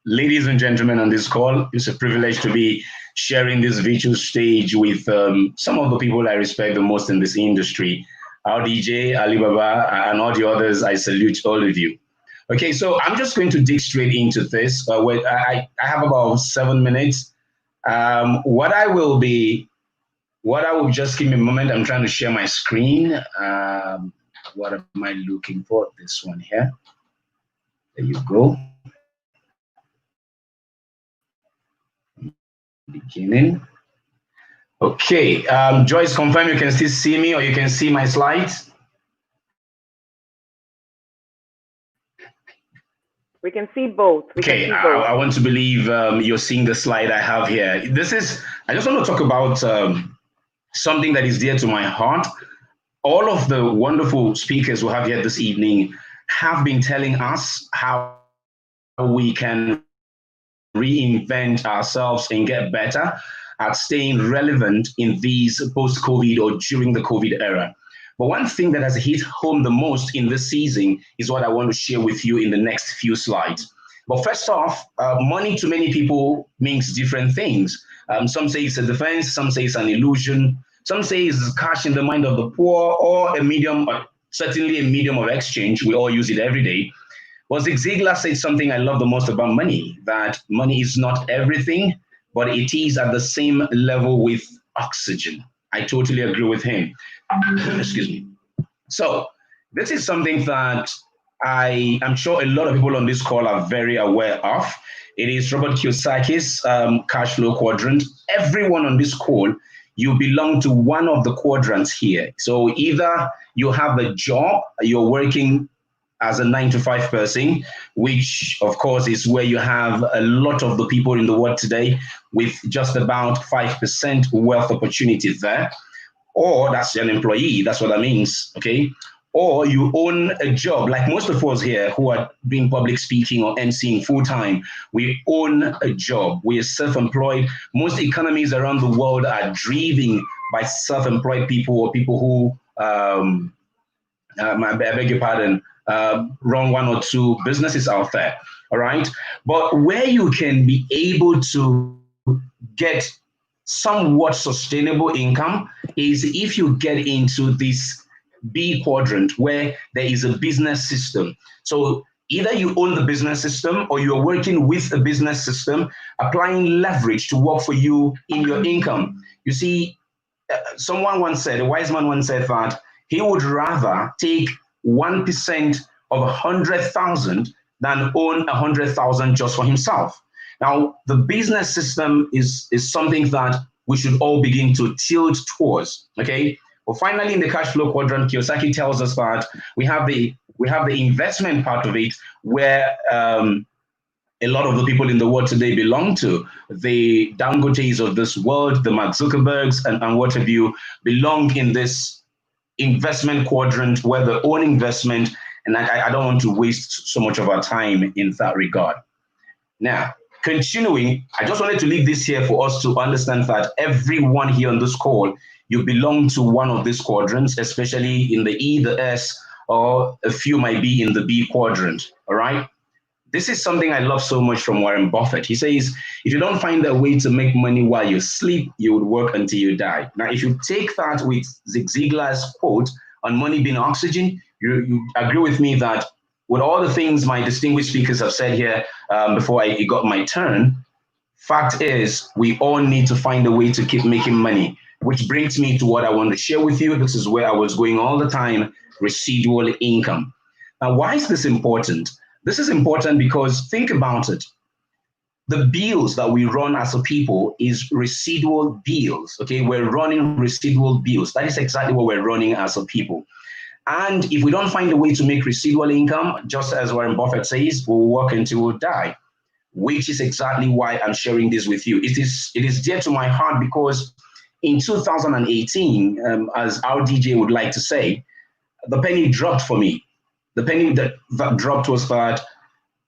ladies and gentlemen on this call. It's a privilege to be sharing this virtual stage with some of the people I respect the most in this industry. Our DJ, Alibaba, and all the others, I salute all of you. Okay, so I'm just going to dig straight into this. I have about 7 minutes. What I will just give me a moment. I'm trying to share my screen. What am I looking for? This one here. There you go. Beginning. Okay, Joyce, confirm you can still see me or you can see my slides. We can see both. I want to believe you're seeing the slide I have here. I just want to talk about something that is dear to my heart. All of the wonderful speakers we have here this evening have been telling us how we can reinvent ourselves and get better at staying relevant in these post-COVID or during the COVID era. But one thing that has hit home the most in this season is what I want to share with you in the next few slides. But first off, money to many people means different things. Some say it's a defense, some say it's an illusion, some say it's cash in the mind of the poor, or a medium, certainly a medium of exchange. We all use it every day. But Zig Ziglar said something I love the most about money, that money is not everything, but it is at the same level with oxygen. I totally agree with him. Excuse me. So this is something that I am sure a lot of people on this call are very aware of. It is Robert Kiyosaki's cash flow quadrant. Everyone on this call, you belong to one of the quadrants here. So either you have a job, you're working as a 9-to-5 person, which of course is where you have a lot of the people in the world today with just about 5% wealth opportunity there. Or that's an employee, that's what that means, okay? Or you own a job, like most of us here who are doing public speaking or emceeing full-time, we own a job, we are self-employed. Most economies around the world are driven by self-employed people or people who, I beg your pardon, run one or two businesses out there, all right? But where you can be able to get somewhat sustainable income is if you get into this B quadrant where there is a business system. So either you own the business system or you're working with a business system, applying leverage to work for you in your income. You see, someone once said, a wise man once said that he would rather take 1% of 100,000 than own 100,000 just for himself. Now, the business system is something that we should all begin to tilt towards, okay? Well, finally, in the cash flow quadrant, Kiyosaki tells us that we have the investment part of it, where a lot of the people in the world today belong to. The Dangotes of this world, the Mark Zuckerbergs, and what have you, belong in this investment quadrant where they own investment, and I don't want to waste so much of our time in that regard. Now, continuing, I just wanted to leave this here for us to understand that everyone here on this call, you belong to one of these quadrants, especially in the E, the S, or a few might be in the B quadrant, all right? This is something I love so much from Warren Buffett. He says, if you don't find a way to make money while you sleep, you would work until you die. Now, if you take that with Zig Ziglar's quote on money being oxygen, you agree with me that with all the things my distinguished speakers have said here before it got my turn, fact is, we all need to find a way to keep making money, which brings me to what I want to share with you. This is where I was going all the time, residual income. Now, why is this important? This is important because think about it. The bills that we run as a people is residual bills. Okay, we're running residual bills. That is exactly what we're running as a people. And if we don't find a way to make residual income, just as Warren Buffett says, we'll work until we die, which is exactly why I'm sharing this with you. It is dear to my heart because in 2018, as our DJ would like to say, the penny dropped for me. The penny that dropped was that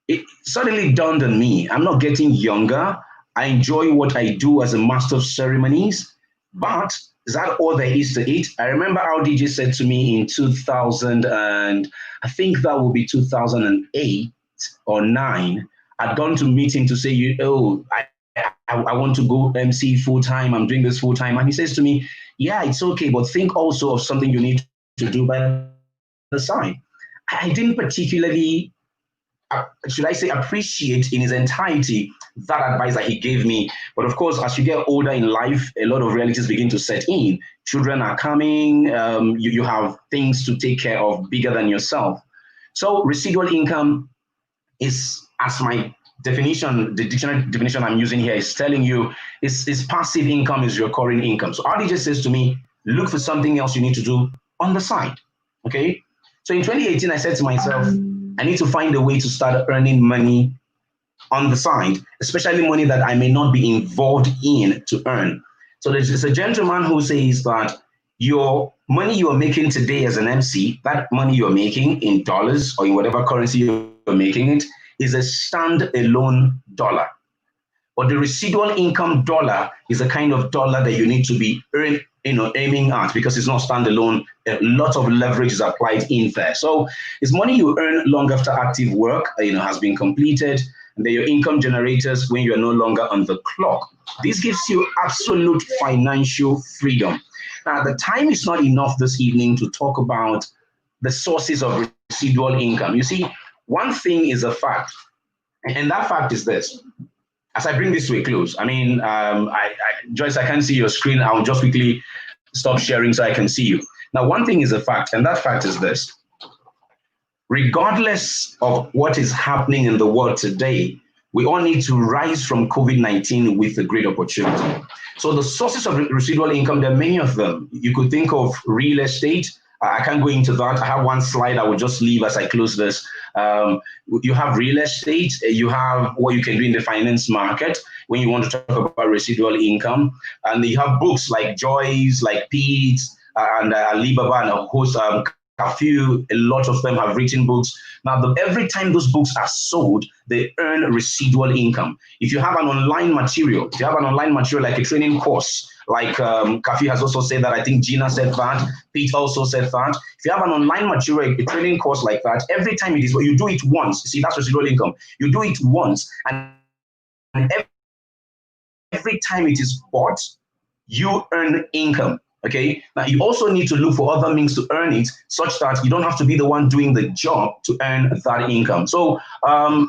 it suddenly dawned on me, I'm not getting younger. I enjoy what I do as a master of ceremonies, but is that all there is to it? I remember our DJ said to me in 2000, and I think that will be 2008 or 9, I'd gone to meet him to say, oh, I want to go MC full-time, I'm doing this full-time. And he says to me, yeah, it's okay, but think also of something you need to do by the side. I didn't particularly, should I say, appreciate in its entirety that advice that he gave me. But of course, as you get older in life, a lot of realities begin to set in. Children are coming, you have things to take care of bigger than yourself. So residual income is, as my definition, the dictionary definition I'm using here is telling you, is passive income, is recurring income. So RDJ says to me, look for something else you need to do on the side, okay? So in 2018, I said to myself, I need to find a way to start earning money on the side, especially money that I may not be involved in to earn. So there's a gentleman who says that your money you're making today as an MC, that money you're making in dollars or in whatever currency you're making it, is a standalone dollar. But the residual income dollar is a kind of dollar that you need to be aiming at, because it's not standalone. A lot of leverage is applied in there. So it's money you earn long after active work has been completed, and then your income generators when you are no longer on the clock. This gives you absolute financial freedom. Now, the time is not enough this evening to talk about the sources of residual income. You see, one thing is a fact, and that fact is this. As I bring this to a close, I mean, Joyce, I can't see your screen. I'll just quickly stop sharing so I can see you. Now, one thing is a fact, and that fact is this. Regardless of what is happening in the world today, we all need to rise from COVID-19 with a great opportunity. So the sources of residual income, there are many of them. You could think of real estate. I can't go into that. I have one slide I will just leave as I close this. You have real estate. You have what you can do in the finance market when you want to talk about residual income. And you have books like Joyce, like Pete's, and Alibaba, and a host, a few, a lot of them have written books. Now, every time those books are sold, they earn residual income. If you have an online material, like a training course, like Kafi has also said that, I think Gina said that, Pete also said that. If you have an online material, a training course like that, every time it is, you do it once. See, that's residual income. You do it once, and every time it is bought, you earn income. Okay, now you also need to look for other means to earn it, such that you don't have to be the one doing the job to earn that income. So I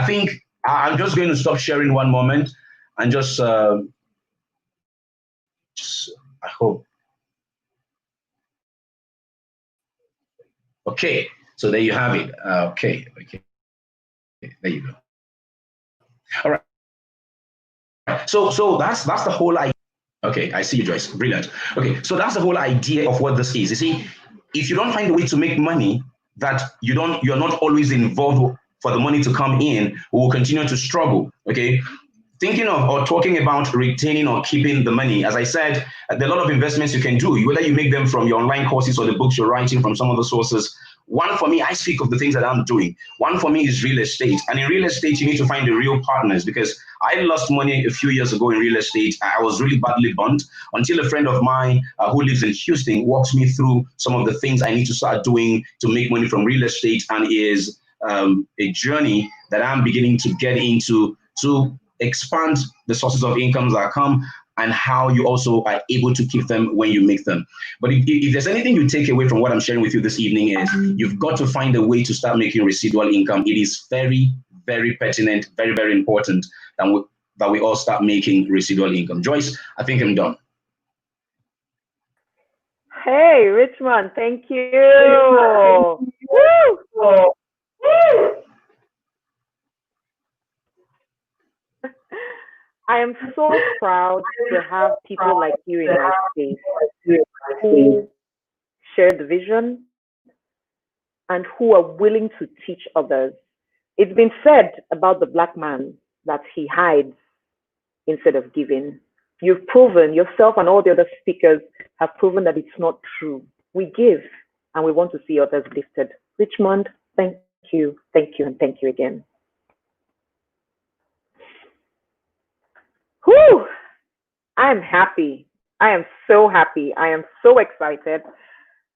think I'm just going to stop sharing one moment and just I hope. Okay, so there you have it. Okay, there you go. All right. So that's the whole idea. Okay, I see you, Joyce. Brilliant. Okay, so that's the whole idea of what this is. You see, if you don't find a way to make money that you're not always involved for the money to come in, we will continue to struggle. Okay, thinking of or talking about retaining or keeping the money. As I said, there are a lot of investments you can do, whether you make them from your online courses or the books you're writing from some other sources. One for me, I speak of the things that I'm doing. One for me is real estate. And in real estate, you need to find the real partners, because I lost money a few years ago in real estate. I was really badly burnt until a friend of mine who lives in Houston walks me through some of the things I need to start doing to make money from real estate, and is a journey that I'm beginning to get into to expand the sources of income that come, and how you also are able to keep them when you make them. But if there's anything you take away from what I'm sharing with you this evening, is you've got to find a way to start making residual income. It is very, very pertinent, very, very important that we all start making residual income. Joyce, I think I'm done. Hey, Richmond, thank you. Woo! I am so proud to have people like you in my space who share the vision and who are willing to teach others. It's been said about the Black man that he hides instead of giving. You've proven, yourself and all the other speakers have proven that it's not true. We give and we want to see others lifted. Richmond, thank you, and thank you again. Whew! I'm happy. I am so happy. I am so excited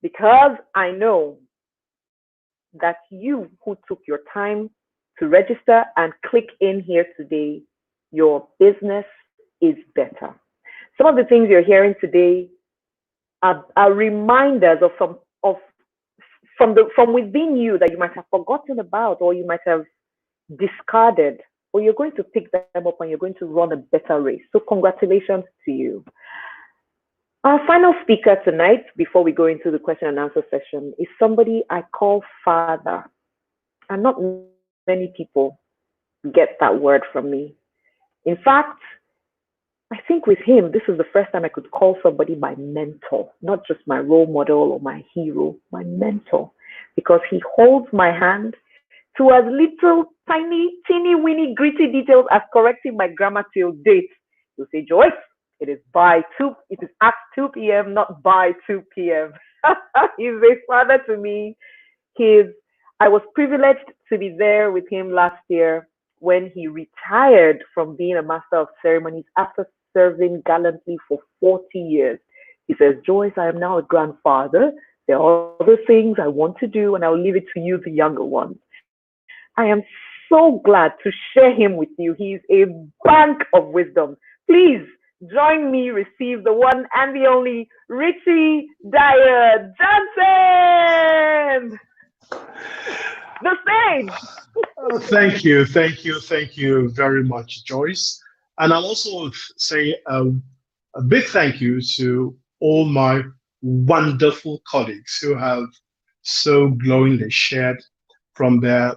because I know that you who took your time to register and click in here today, your business is better. Some of the things you're hearing today are reminders of from within you that you might have forgotten about or you might have discarded, or you're going to pick them up and you're going to run a better race. So congratulations to you. Our final speaker tonight, before we go into the question and answer session, is somebody I call father. And not many people get that word from me. In fact, I think with him, this is the first time I could call somebody my mentor, not just my role model or my hero, my mentor, because he holds my hand to as little tiny, teeny, weeny, gritty details as correcting my grammar till date. He'll say, Joyce, it is at 2 p.m., not by 2 p.m. He's a father to me. I was privileged to be there with him last year when he retired from being a master of ceremonies after serving gallantly for 40 years. He says, Joyce, I am now a grandfather. There are other things I want to do, and I'll leave it to you, the younger ones. I am so glad to share him with you. He's a bank of wisdom. Please join me, receive the one and the only Richie Dyer Johnson. The stage. Thank you very much, Joyce. And I'll also say a big thank you to all my wonderful colleagues who have so glowingly shared from their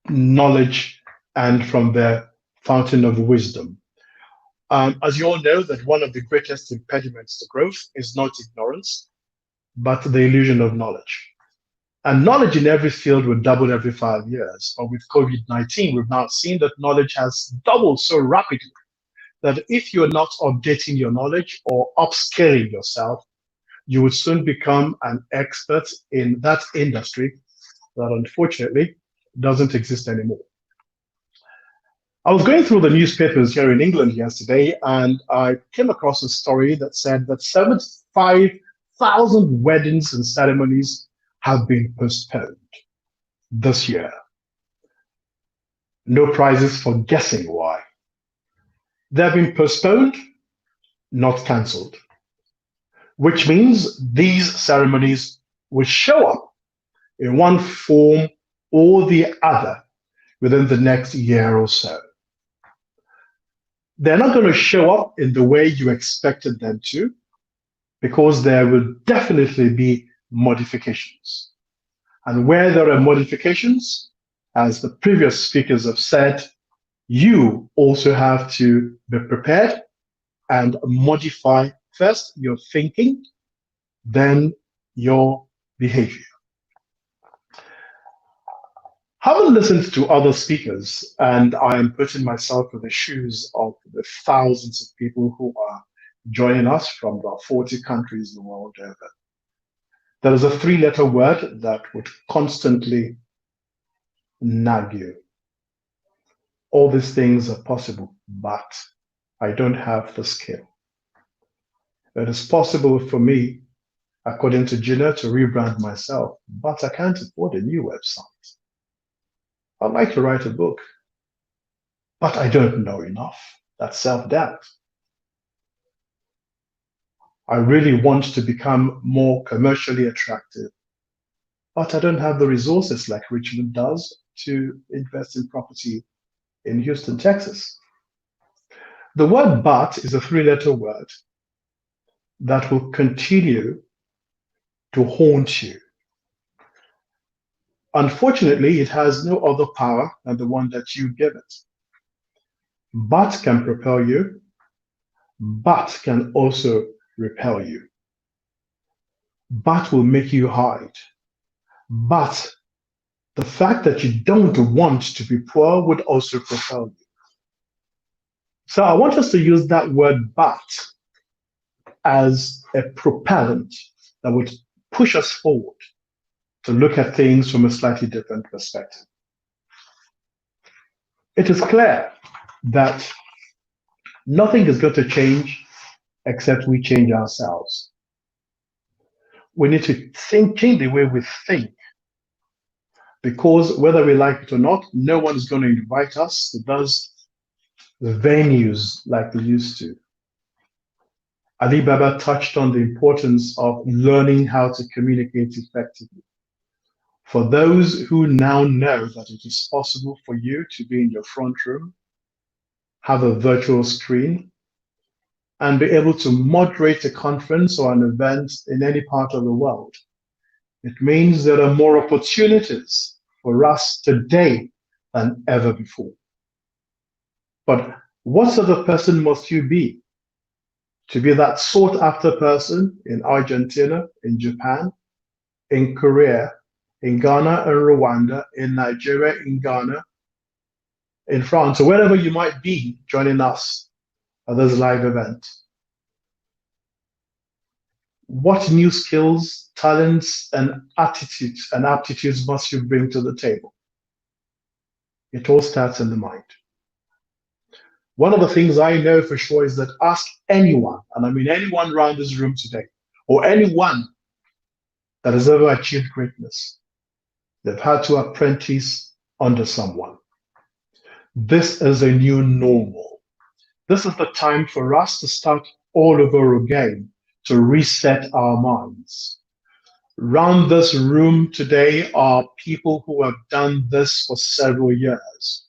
knowledge and from their fountain of wisdom. As you all know, that one of the greatest impediments to growth is not ignorance, but the illusion of knowledge. And knowledge in every field will double every 5 years. But with COVID-19, we've now seen that knowledge has doubled so rapidly that if you're not updating your knowledge or upscaling yourself, you would soon become an expert in that industry that unfortunately doesn't exist anymore. I was going through the newspapers here in England yesterday, and I came across a story that said that 75,000 weddings and ceremonies have been postponed this year. No prizes for guessing why. They've been postponed, not cancelled, which means these ceremonies will show up in one form or the other within the next year or so. They're not going to show up in the way you expected them to, because there will definitely be modifications. And where there are modifications, as the previous speakers have said, you also have to be prepared and modify first your thinking, then your behavior. Having listened to other speakers, and I am putting myself in the shoes of the thousands of people who are joining us from the 40 countries the world over, there is a 3-letter word that would constantly nag you. All these things are possible, but I don't have the skill. It is possible for me, according to Gina, to rebrand myself, but I can't afford a new website. I'd like to write a book, but I don't know enough. That's self-doubt. I really want to become more commercially attractive, but I don't have the resources like Richmond does to invest in property in Houston, Texas. The word but is a 3-letter word that will continue to haunt you. Unfortunately, it has no other power than the one that you give it. But can propel you, but can also repel you. But will make you hide. But the fact that you don't want to be poor would also propel you. So I want us to use that word but as a propellant that would push us forward to look at things from a slightly different perspective. It is clear that nothing is going to change except we change ourselves. We need to change the way we think, because whether we like it or not, no one's going to invite us to those venues like they used to. Ali Baba touched on the importance of learning how to communicate effectively. For those who now know that it is possible for you to be in your front room, have a virtual screen, and be able to moderate a conference or an event in any part of the world, it means there are more opportunities for us today than ever before. But what sort of person must you be to be that sought after person in Argentina, in Japan, in Korea, in Ghana and Rwanda, in Nigeria, in Ghana, in France, or wherever you might be joining us at this live event? What new skills, talents, and attitudes and aptitudes must you bring to the table? It all starts in the mind. One of the things I know for sure is that ask anyone, and I mean anyone around this room today, or anyone that has ever achieved greatness, they've had to apprentice under someone. This is a new normal. This is the time for us to start all over again, to reset our minds. Around this room today are people who have done this for several years.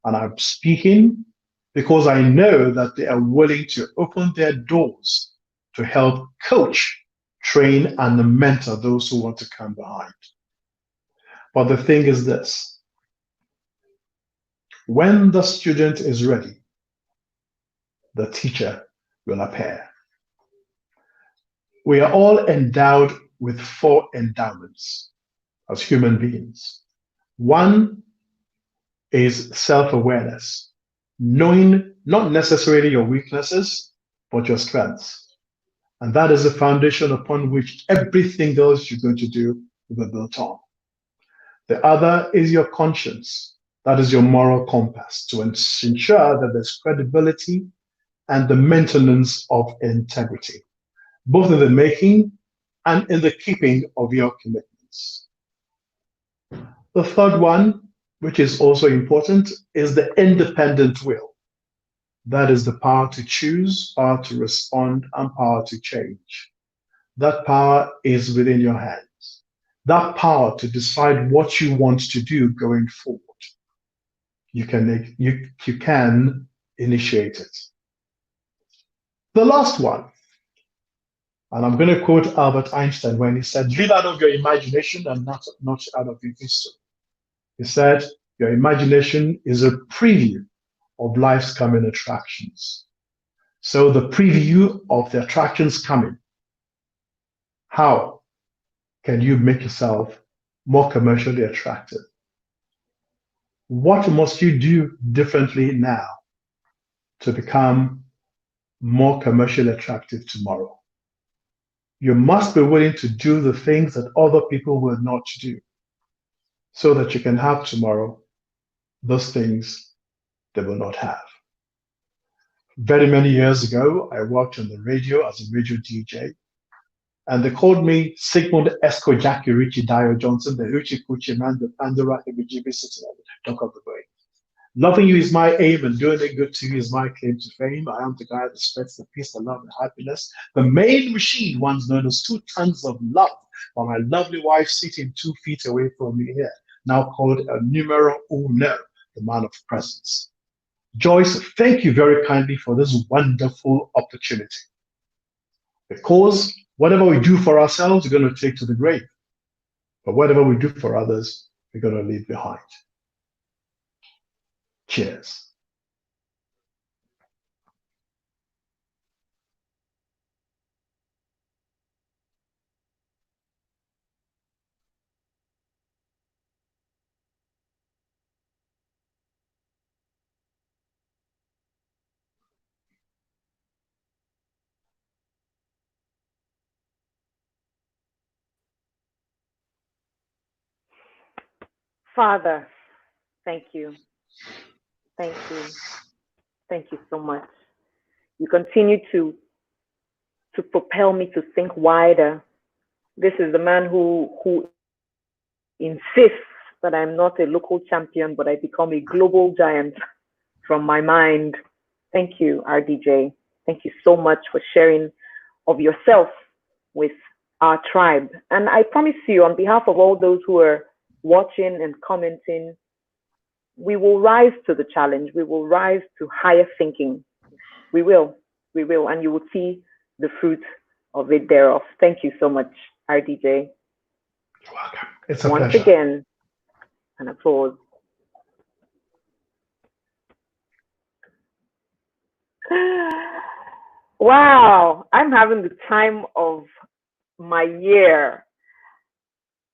And I'm speaking because I know that they are willing to open their doors to help coach, train, and mentor those who want to come behind. But the thing is this: when the student is ready, the teacher will appear. We are all endowed with 4 endowments as human beings. One is self-awareness, knowing not necessarily your weaknesses, but your strengths. And that is the foundation upon which everything else you're going to do will be built on. The other is your conscience. That is your moral compass to ensure that there's credibility and the maintenance of integrity, both in the making and in the keeping of your commitments. The third one, which is also important, is the independent will. That is the power to choose, power to respond, and power to change. That power is within your hands. That power to decide what you want to do going forward. You can initiate it. The last one, and I'm going to quote Albert Einstein when he said, "Live out of your imagination and not out of your history." He said, your imagination is a preview of life's coming attractions. So the preview of the attractions coming, how can you make yourself more commercially attractive? What must you do differently now to become more commercially attractive tomorrow? You must be willing to do the things that other people will not do, so that you can have tomorrow those things they will not have. Very many years ago, I worked on the radio as a radio DJ, and they called me Sigmund Esco Jackie Richie Dio Johnson, the Hoochie Coochie Man, the Pandora Heebie sitting at the dock of the bay. Loving you is my aim, and doing it good to you is my claim to fame. I am the guy that spreads the peace, the love, and happiness. The main machine, once known as 2 tons of love, while my lovely wife sitting 2 feet away from me here, now called a numero uno, the man of presence. Joyce, thank you very kindly for this wonderful opportunity. Because whatever we do for ourselves, we're going to take to the grave. But whatever we do for others, we're going to leave behind. Cheers. Father, thank you. Thank you. Thank you so much. You continue to propel me to think wider. This is the man who insists that I'm not a local champion, but I become a global giant from my mind. Thank you, RDJ. Thank you so much for sharing of yourself with our tribe. And I promise you, on behalf of all those who are watching and commenting, we will rise to the challenge. We will rise to higher thinking. We will. And you will see the fruit of it thereof. Thank you so much, RDJ. You're welcome. It's a Once pleasure. again, an applause. Wow, I'm having the time of my year.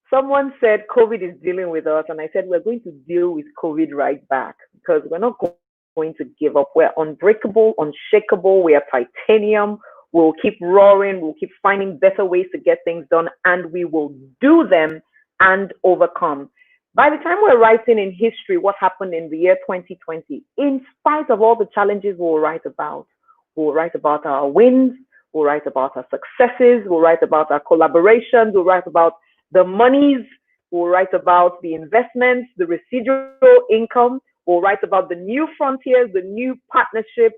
Someone said COVID is dealing with us, and I said we're going to deal with COVID right back because we're not going to give up. We're unbreakable, unshakable. We are titanium. We'll keep roaring. We'll keep finding better ways to get things done, and we will do them and overcome. By the time we're writing in history what happened in the year 2020, in spite of all the challenges we'll write about our wins, we'll write about our successes, we'll write about our collaborations, we'll write about the monies, we'll write about the investments, the residual income, we'll write about the new frontiers, the new partnerships,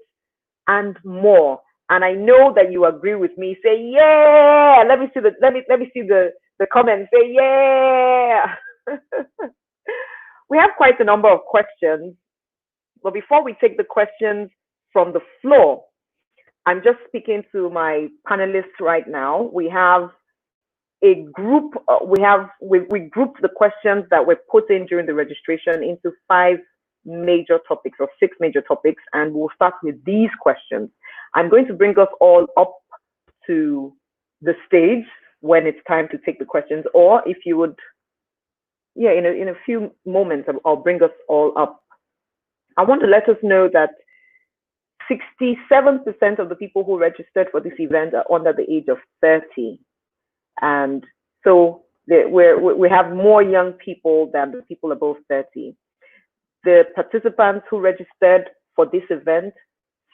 and more. And I know that you agree with me. Say yeah. Let me see the comments. Say yeah. We have quite a number of questions, but before we take the questions from the floor, I'm just speaking to my panelists right now. We have a group. We grouped the questions that were put in during the registration into 5 major topics or 6 major topics, and we'll start with these questions. I'm going to bring us all up to the stage when it's time to take the questions, or if you would, in a few moments, I'll bring us all up. I want to let us know that 67% of the people who registered for this event are under the age of 30. And so we have more young people than the people above 30. The participants who registered for this event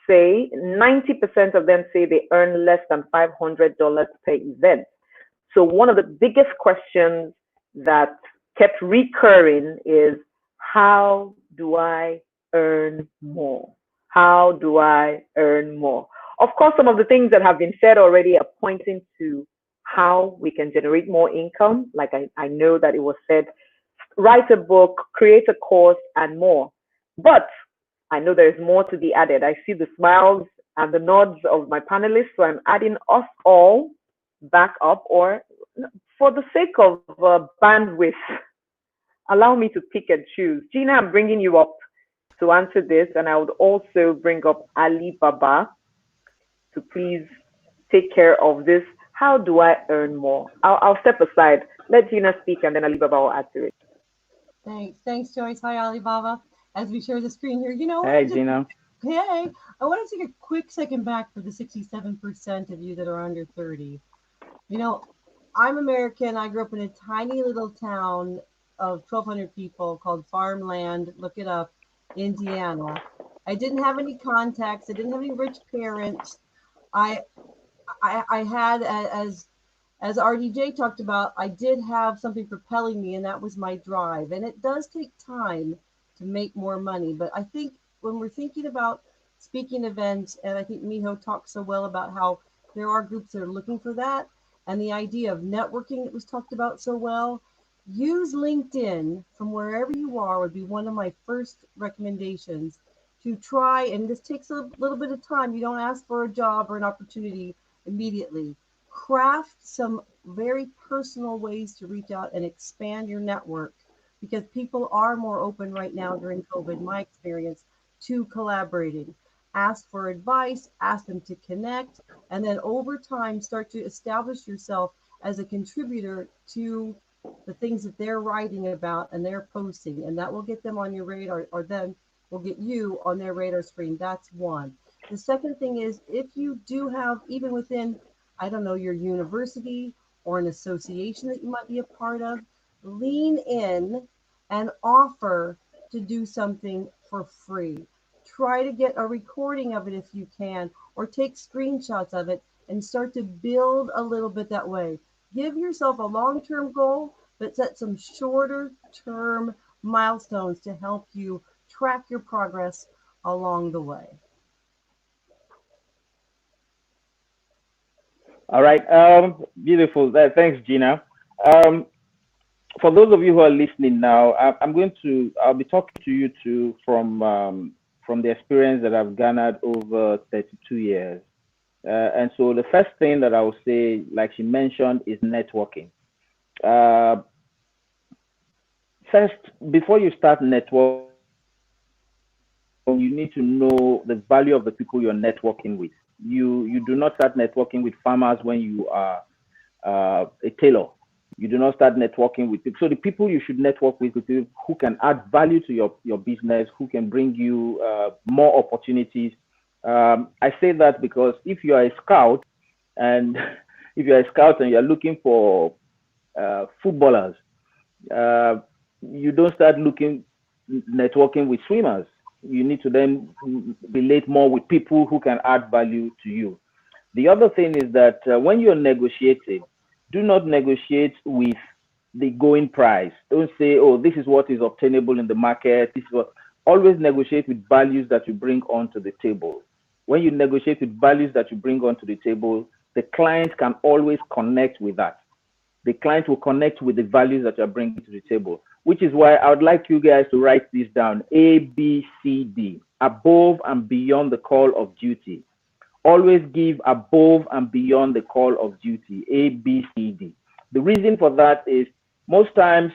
say 90% of them say they earn less than $500 per event. So one of the biggest questions that kept recurring is, how do I earn more? How do I earn more? Of course, some of the things that have been said already are pointing to how we can generate more income. Like I know that it was said, write a book, create a course, and more. But I know there is more to be added. I see the smiles and the nods of my panelists, so I'm adding us all back up, or for the sake of bandwidth, allow me to pick and choose. Gina, I'm bringing you up to answer this, and I would also bring up Ali Baba to please take care of this. How do I earn more? I'll step aside. Let Gina speak, and then Ali Baba will add to it. Thanks, Joyce. Hi, Alibaba. As we share the screen here, Hey, Gina. Hey, I want to take a quick second back for the 67% of you that are under 30. I'm American. I grew up in a tiny little town of 1,200 people called Farmland. Look it up, Indiana. I didn't have any contacts. I didn't have any rich parents. I had, as RDJ talked about, I did have something propelling me, and that was my drive. And it does take time to make more money. But I think when we're thinking about speaking events, and I think Miho talks so well about how there are groups that are looking for that, and the idea of networking that was talked about so well, use LinkedIn from wherever you are would be one of my first recommendations to try. And this takes a little bit of time. You don't ask for a job or an opportunity immediately. Craft some very personal ways to reach out and expand your network, because people are more open right now during COVID, my experience, to collaborating. Ask for advice, ask them to connect, and then over time start to establish yourself as a contributor to the things that they're writing about and they're posting, and that will get them on your radar, or then will get you on their radar screen. That's one. The second thing is, if you do have, even within, I don't know, your university or an association that you might be a part of, lean in and offer to do something for free. Try to get a recording of it if you can, or take screenshots of it and start to build a little bit that way. Give yourself a long-term goal, but set some shorter term milestones to help you track your progress along the way. All right. Beautiful. Thanks, Gina. Um, for those of you who are listening now, I'll be talking to you too from the experience that I've garnered over 32 years. And so the first thing that I will say, like she mentioned, is networking. Uh, First, before you start networking, you need to know the value of the people you're networking with. You do not start networking with farmers when you are a tailor. You do not start networking with people. So the people you should network with people who can add value to your business, who can bring you more opportunities. I say that because if you are a scout, and if you're a scout and you're looking for footballers, you don't start networking with swimmers. You need to then relate more with people who can add value to you. The other thing is that when you're negotiating, do not negotiate with the going price. Don't say, oh, this is what is obtainable in the market. This is what. Always negotiate with values that you bring onto the table. When you negotiate with values that you bring onto the table, the client can always connect with that. The client will connect with the values that you're bringing to the table, which is why I would like you guys to write this down. A, B, C, D, above and beyond the call of duty. Always give above and beyond the call of duty, A, B, C, D. The reason for that is most times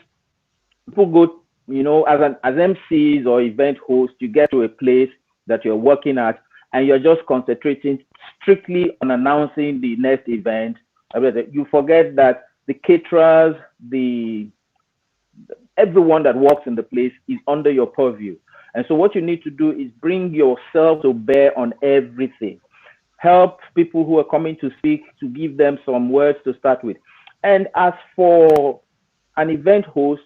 people go, as MCs or event hosts, you get to a place that you're working at and you're just concentrating strictly on announcing the next event. You forget that the caterers, everyone that works in the place is under your purview. And so what you need to do is bring yourself to bear on everything. Help people who are coming to speak, to give them some words to start with. And as for an event host,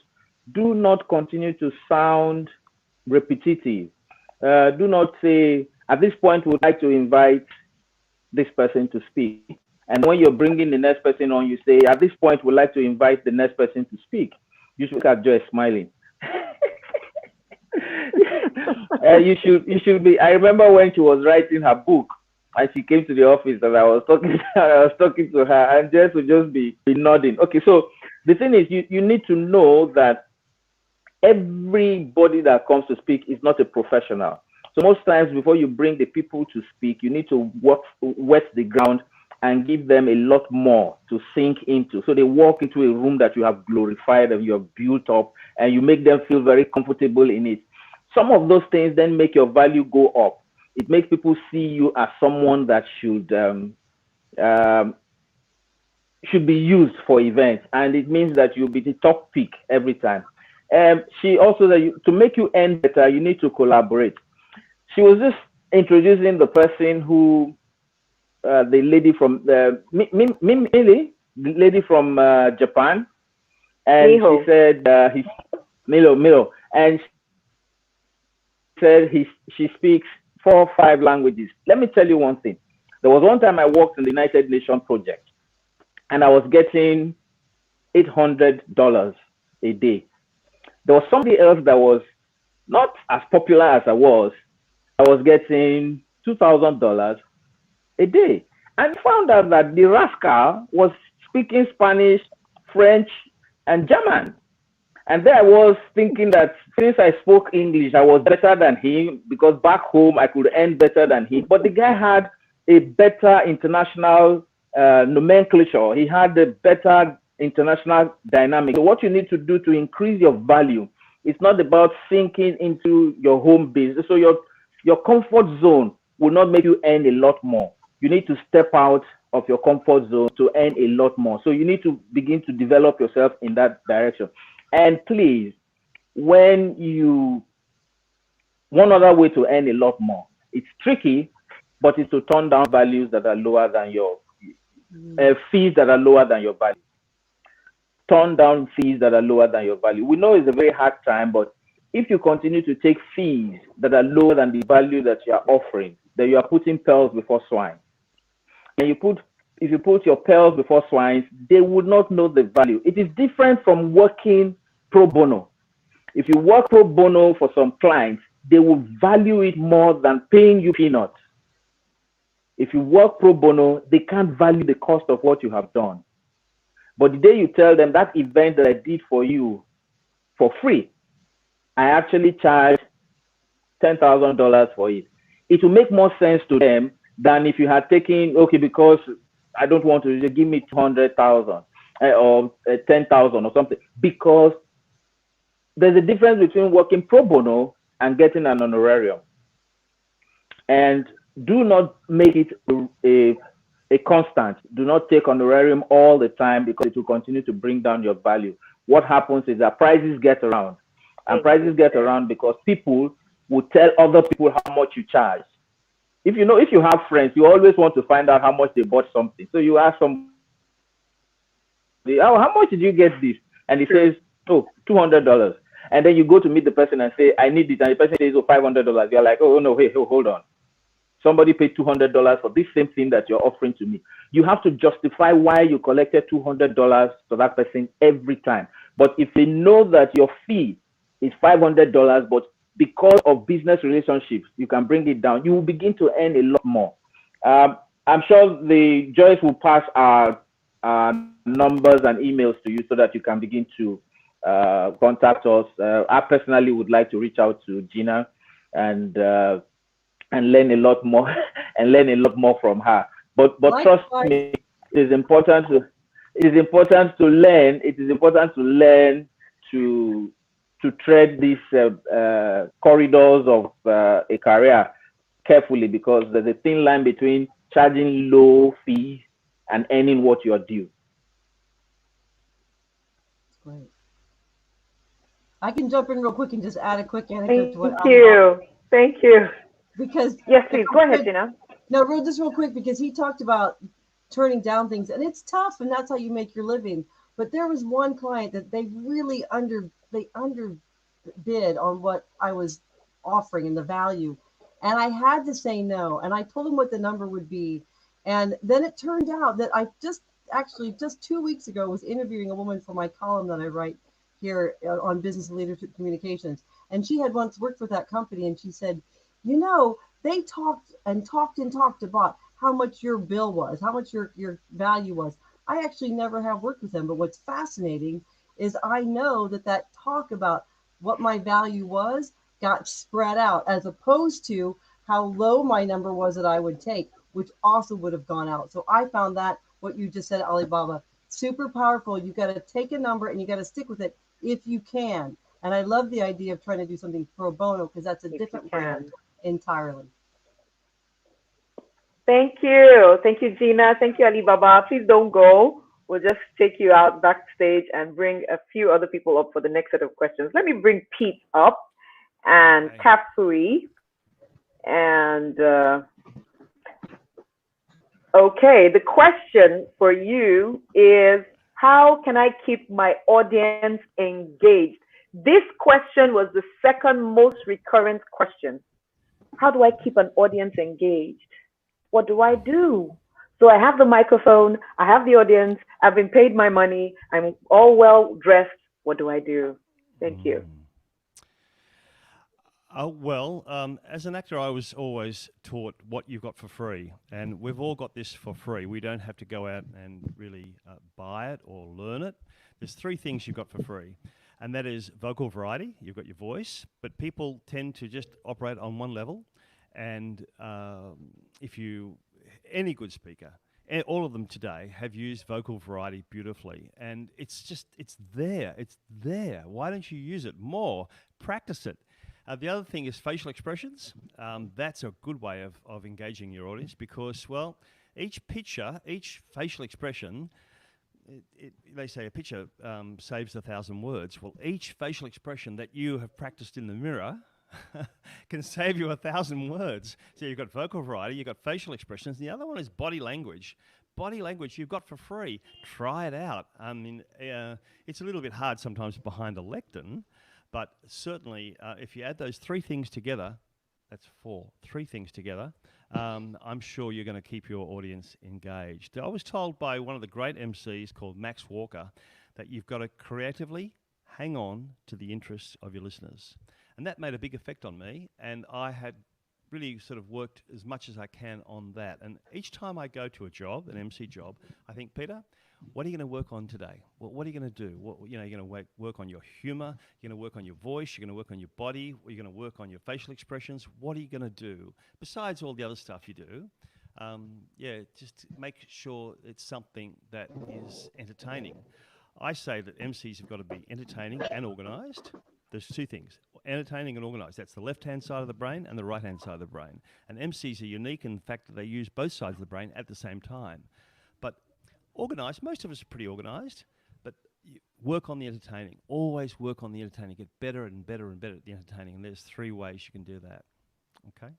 do not continue to sound repetitive. Do not say, at this point, we would like to invite this person to speak. And when you're bringing the next person on, you say, at this point, we'd like to invite the next person to speak. You should look at Joy smiling. You should be. I remember when she was writing her book, and she came to the office, and I was talking to her, and Jess would just be nodding. Okay, so the thing is, you need to know that everybody that comes to speak is not a professional. So most times, before you bring the people to speak, you need to wet the ground and give them a lot more to sink into. So they walk into a room that you have glorified and you have built up, and you make them feel very comfortable in it. Some of those things then make your value go up. It makes people see you as someone that should be used for events, and it means that you'll be the top pick every time. She also said to make you earn better, you need to collaborate. She was just introducing the person who, the lady from the lady from Japan, and Miho. She said Milo, and she said she speaks 4 or 5 languages. Let me tell you one thing. There was one time I worked in the United Nations project, and I was getting $800 a day. There was somebody else that was not as popular as I was. I was getting $2,000 a day. And found out that the rascal was speaking Spanish, French, and German. And there I was thinking that since I spoke English, I was better than him, because back home I could earn better than him. But the guy had a better international nomenclature. He had a better international dynamic. So what you need to do to increase your value, it's not about sinking into your home base. So your comfort zone will not make you earn a lot more. You need to step out of your comfort zone to earn a lot more. So you need to begin to develop yourself in that direction. And please, when you, one other way to earn a lot more, it's tricky, but it's to turn down values that are lower than your fees that are lower than your value. Turn down fees that are lower than your value. We know it's a very hard time, but if you continue to take fees that are lower than the value that you are offering, then you are putting pearls before swine. And if you put your pearls before swine, they would not know the value. It is different from working pro bono. If you work pro bono for some clients, they will value it more than paying you peanuts. If you work pro bono, they can't value the cost of what you have done. But the day you tell them that event that I did for you for free, I actually charged $10,000 for it. It will make more sense to them than if you had taken, okay, because I don't want to give me 200,000 or 10,000 or something, because there's a difference between working pro bono and getting an honorarium. And do not make it a constant. Do not take honorarium all the time, because it will continue to bring down your value. What happens is that prices get around, and prices get around because people will tell other people how much you charge. If you have friends, you always want to find out how much they bought something. So you ask somebody, oh, how much did you get this? And he says, oh, $200. And then you go to meet the person and say, I need it. And the person says, oh, $500. You're like, oh, no, hey, hold on. Somebody paid $200 for this same thing that you're offering to me. You have to justify why you collected $200 for that person every time. But if they know that your fee is $500, but because of business relationships, you can bring it down, you will begin to earn a lot more. I'm sure the Joyce will pass our numbers and emails to you so that you can begin to contact us. I personally would like to reach out to Gina and learn a lot more and learn a lot more from her. But trust me, it is important to learn. It is important to learn to tread these corridors of a career carefully, because there's a thin line between charging low fees and earning what you're due. Great. I can jump in real quick and just add a quick anecdote to what. Thank you. Because yes, please go ahead, Gina. No, just real quick, because he talked about turning down things, and it's tough, and that's how you make your living. But there was one client that they really underbid on what I was offering and the value, and I had to say no. And I told him what the number would be, and then it turned out that I just 2 weeks ago was interviewing a woman for my column that I write here on business and leadership communications, and she had once worked with that company, and she said, they talked about how much your bill was, how much your value was. I actually never have worked with them, but what's fascinating is I know that talk about what my value was got spread out, as opposed to how low my number was that I would take, which also would have gone out. So I found that what you just said, Alibaba, super powerful. You got to take a number and you got to stick with it if you can. And I love the idea of trying to do something pro bono, because that's a different brand entirely. Thank you, Gina. Thank you, Alibaba. Please don't go. We'll just take you out backstage and bring a few other people up for the next set of questions. Let me bring Pete up and Kafui. And okay, the question for you is, how can I keep my audience engaged? This question was the second most recurrent question. How do I keep an audience engaged? What do I do? So I have the microphone, I have the audience, I've been paid my money, I'm all well dressed. What do I do? Thank you. As an actor, I was always taught what you've got for free, and we've all got this for free. We don't have to go out and really buy it or learn it. There's three things you've got for free, and that is vocal variety. You've got your voice, but people tend to just operate on one level. And if you, any good speaker, all of them today have used vocal variety beautifully, and it's there. It's there. Why don't you use it more? Practice it. The other thing is facial expressions. That's a good way of engaging your audience because, well, each picture, each facial expression, they say a picture saves 1,000 words. Well, each facial expression that you have practiced in the mirror can save you 1,000 words. So you've got vocal variety, you've got facial expressions. The other one is body language. Body language you've got for free. Try it out. I mean, it's a little bit hard sometimes behind a lectern, but certainly if you add those three things together, that's three things together, I'm sure you're going to keep your audience engaged. I was told by one of the great EmCees called Max Walker that you've got to creatively hang on to the interests of your listeners. And that made a big effect on me, and I had really sort of worked as much as I can on that. And each time I go to a job, an MC job, I think, Peter, what are you going to work on today? What are you going to do? You're going to work on your humor, you're going to work on your voice, you're going to work on your body, you're going to work on your facial expressions. What are you going to do? Besides all the other stuff you do, just make sure it's something that is entertaining. I say that MCs have got to be entertaining and organized. There's two things, entertaining and organized. That's the left-hand side of the brain and the right-hand side of the brain. And MCs are unique in the fact that they use both sides of the brain at the same time. But organized, most of us are pretty organized, but work on the entertaining. Always work on the entertaining. Get better and better and better at the entertaining. And there's 3 ways you can do that. Okay?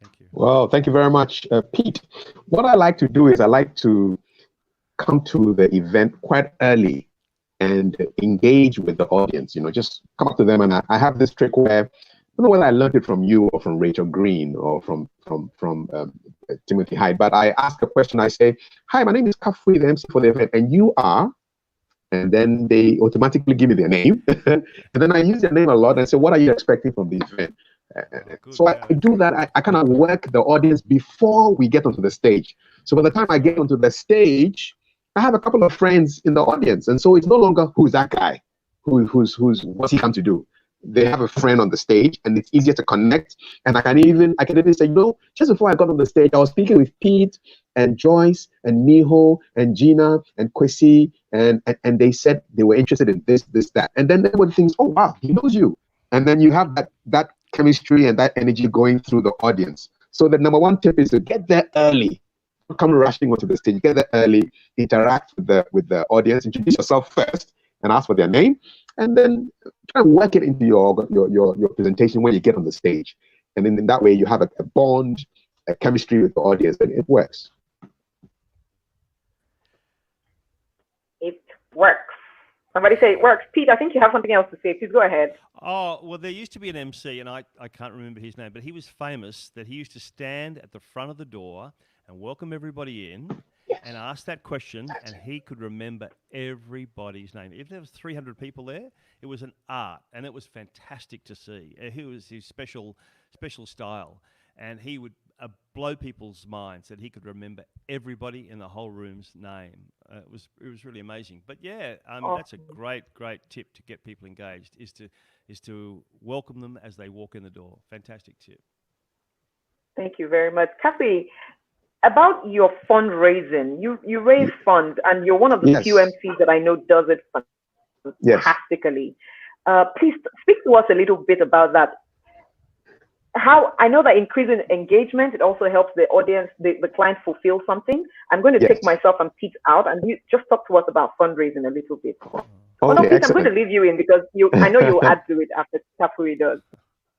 Thank you. Well, thank you very much, Pete. What I like to do is I like to come to the event quite early and engage with the audience, just come up to them. And I have this trick where, I don't know whether I learned it from you or from Rachel Green or from Timothy Hyde, but I ask a question. I say, hi, my name is Kafui, the MC for the event, and you are, and then they automatically give me their name. And then I use their name a lot and say, what are you expecting from the event? So I do that. I kind of work the audience before we get onto the stage. So by the time I get onto the stage, I have a couple of friends in the audience, and so it's no longer who's that guy, what's he come to do. They have a friend on the stage, and it's easier to connect. And I can even say, just before I got on the stage, I was speaking with Pete and Joyce and Miho and Gina and Kwesi, and they said they were interested in this, that, and then everyone thinks, oh wow, he knows you, and then you have that chemistry and that energy going through the audience. So the number 1 tip is to get there early. Come rushing onto the stage, get there early, interact with the audience, introduce yourself first and ask for their name, and then try and work it into your presentation when you get on the stage. And then in that way you have a bond, a chemistry with the audience, and it works. It works. Somebody say it works. Pete, I think you have something else to say. Please go ahead. Oh, well, there used to be an MC, and I can't remember his name, but he was famous that he used to stand at the front of the door and welcome everybody in and ask that question, and he could remember everybody's name. If there was 300 people there, it was an art, and it was fantastic to see. He was his special style, and he would blow people's minds that he could remember everybody in the whole room's name. It was really amazing. But yeah, that's a great tip to get people engaged, is to welcome them as they walk in the door. Fantastic tip. Thank you very much. Kathy, about your fundraising, you raise funds, and you're one of the few MCs that I know does it fantastically. Please speak to us a little bit about that. How I know that increasing engagement, it also helps the audience, the client fulfill something. I'm going to take myself and Pete out, and you just talk to us about fundraising a little bit. Okay, Pete, I'm going to leave you in because I know you'll add to it after Kafui does.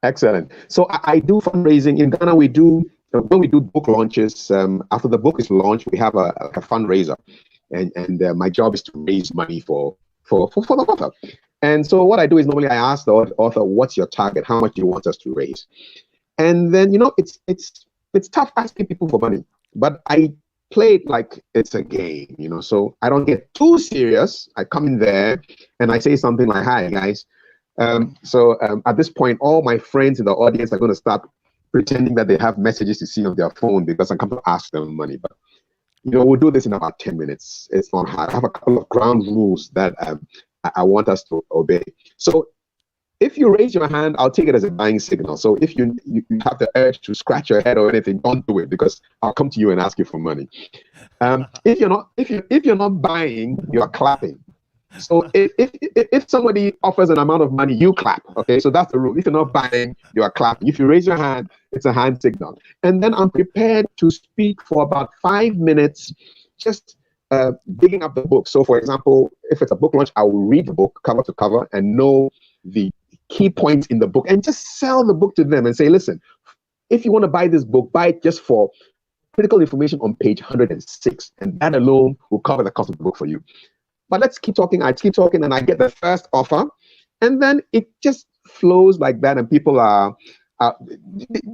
Excellent. So I do fundraising in Ghana. We do. When we do book launches, after the book is launched, we have a fundraiser, and my job is to raise money for the author. And so what I do is normally I ask the author, "What's your target? How much do you want us to raise?" And then it's tough asking people for money, but I play it like it's a game, So I don't get too serious. I come in there and I say something like, "Hi guys." At this point, all my friends in the audience are going to start pretending that they have messages to see on their phone because I come to ask them money. But we'll do this in about 10 minutes. It's not hard. I have a couple of ground rules that I want us to obey. So If you raise your hand, I'll take it as a buying signal. So if you have the urge to scratch your head or anything, don't do it, because I'll come to you and ask you for money. If you're not buying, you are clapping. So if somebody offers an amount of money, you clap. Okay, so that's the rule. If you're not buying, you are clapping. If you raise your hand, it's a hand signal. And then I'm prepared to speak for about 5 minutes, just digging up the book. So for example, if it's a book launch, I will read the book cover to cover and know the key points in the book and just sell the book to them and say, listen, if you want to buy this book, buy it just for critical information on page 106, and that alone will cover the cost of the book for you. But let's keep talking. I keep talking, and I get the first offer, and then it just flows like that. And people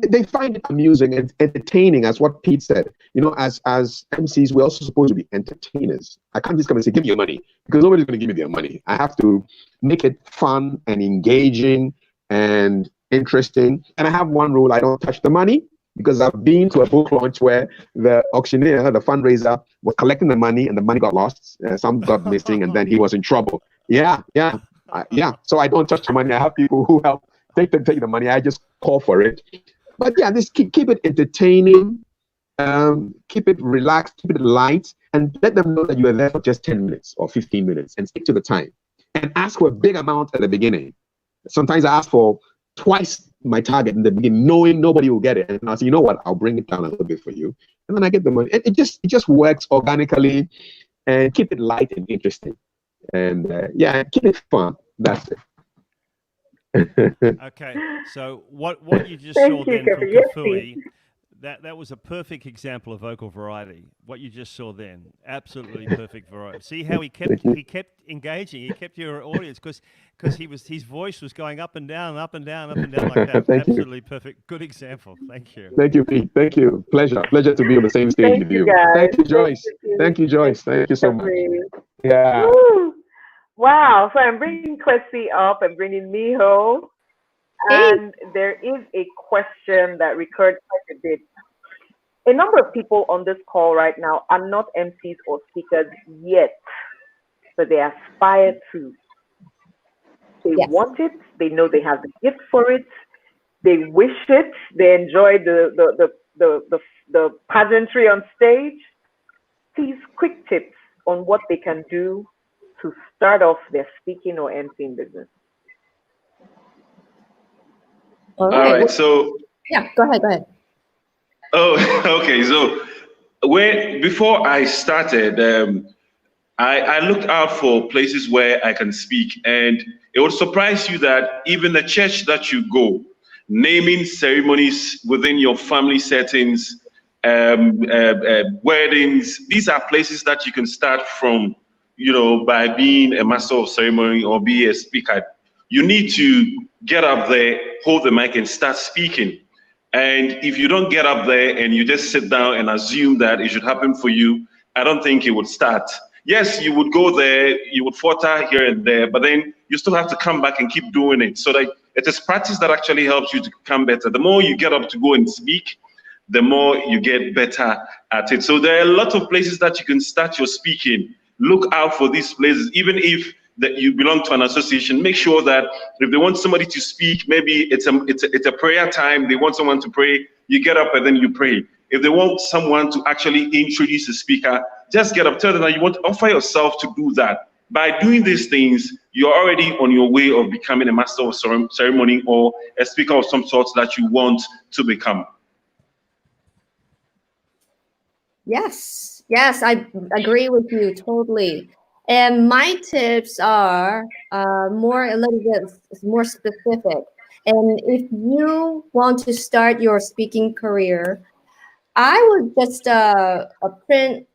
they find it amusing and entertaining, as what Pete said. You know, as MCs, we're also supposed to be entertainers. I can't just come and say, "Give me your money," because nobody's going to give me their money. I have to make it fun and engaging and interesting. And I have one rule: I don't touch the money. Because I've been to a book launch where the auctioneer, the fundraiser, was collecting the money and the money got lost. Some got missing, and then he was in trouble. Yeah. So I don't touch the money. I have people who help take the money. I just call for it. But yeah, just keep it entertaining, keep it relaxed, keep it light, and let them know that you are there for just 10 minutes or 15 minutes, and stick to the time. And ask for a big amount at the beginning. Sometimes I ask for twice my target in the beginning, knowing nobody will get it, and I'll say, you know what, I'll bring it down a little bit for you, and then I get the money. It just works organically, and keep it light and interesting, and keep it fun. That's it. Okay, so what you just saw then from Kafui, that was a perfect example of vocal variety. What you just saw then, absolutely perfect variety. See how he kept engaging. He kept your audience because his voice was going up and down, up and down, up and down like that. Absolutely perfect. Good example. Thank you. Thank you, Pete. Thank you. Pleasure to be on the same stage with you. Thank you, Joyce. Thank you, Joyce. Thank you so much. Yeah. Woo. Wow. So I'm bringing Kwesi up and bringing Miho. And there is a question that recurred quite a bit. A number of people on this call right now are not MCs or speakers yet, but they aspire to. They want it. They know they have the gift for it. They wish it. They enjoy the pageantry on stage. Please, quick tips on what they can do to start off their speaking or MCing business. All right. So yeah, go ahead. Oh, okay. So before I started, I looked out for places where I can speak, and it would surprise you that even the church that you go, naming ceremonies within your family settings, weddings, these are places that you can start from, by being a master of ceremony or be a speaker. You need to get up there, hold the mic, and start speaking. And if you don't get up there and you just sit down and assume that it should happen for you, I don't think it would start. Yes, you would go there, you would falter here and there, but then you still have to come back and keep doing it. So that it is practice that actually helps you to become better. The more you get up to go and speak, the more you get better at it. So there are a lot of places that you can start your speaking. Look out for these places, even if that you belong to an association. Make sure that if they want somebody to speak, maybe it's a prayer time, they want someone to pray, you get up and then you pray. If they want someone to actually introduce a speaker, just get up, tell them that you want to offer yourself to do that. By doing these things, you're already on your way of becoming a master of ceremony or a speaker of some sort that you want to become. Yes, I agree with you totally. And my tips are a little bit more specific. And if you want to start your speaking career, I would just print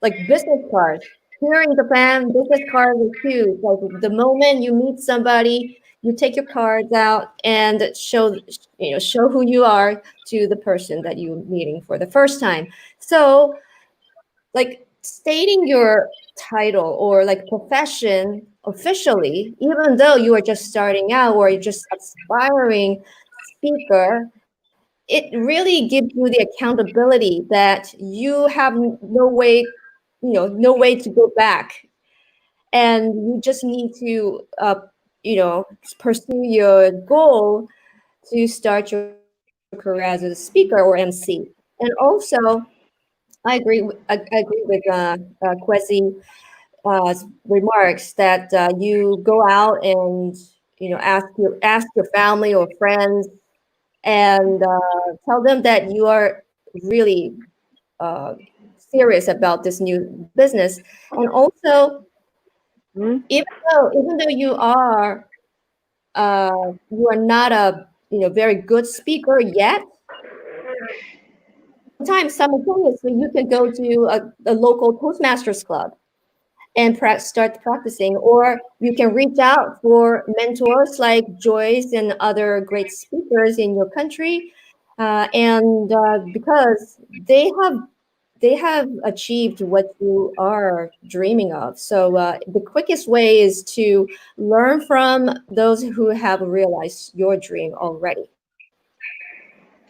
like business cards. Here in Japan, business cards are huge. Like the moment you meet somebody, you take your cards out and show who you are to the person that you're meeting for the first time. So, like stating your title or like profession officially, even though you are just starting out or you're just aspiring speaker, it really gives you the accountability that you have no way to go back, and you just need to pursue your goal to start your career as a speaker or MC. And also, I agree with Kwesi remarks that you go out and ask your family or friends and tell them that you are really serious about this new business. And also, even though you are not a very good speaker yet, sometimes simultaneously you can go to a local Toastmasters club and start practicing, or you can reach out for mentors like Joyce and other great speakers in your country, and because they have achieved what you are dreaming of. So the quickest way is to learn from those who have realized your dream already.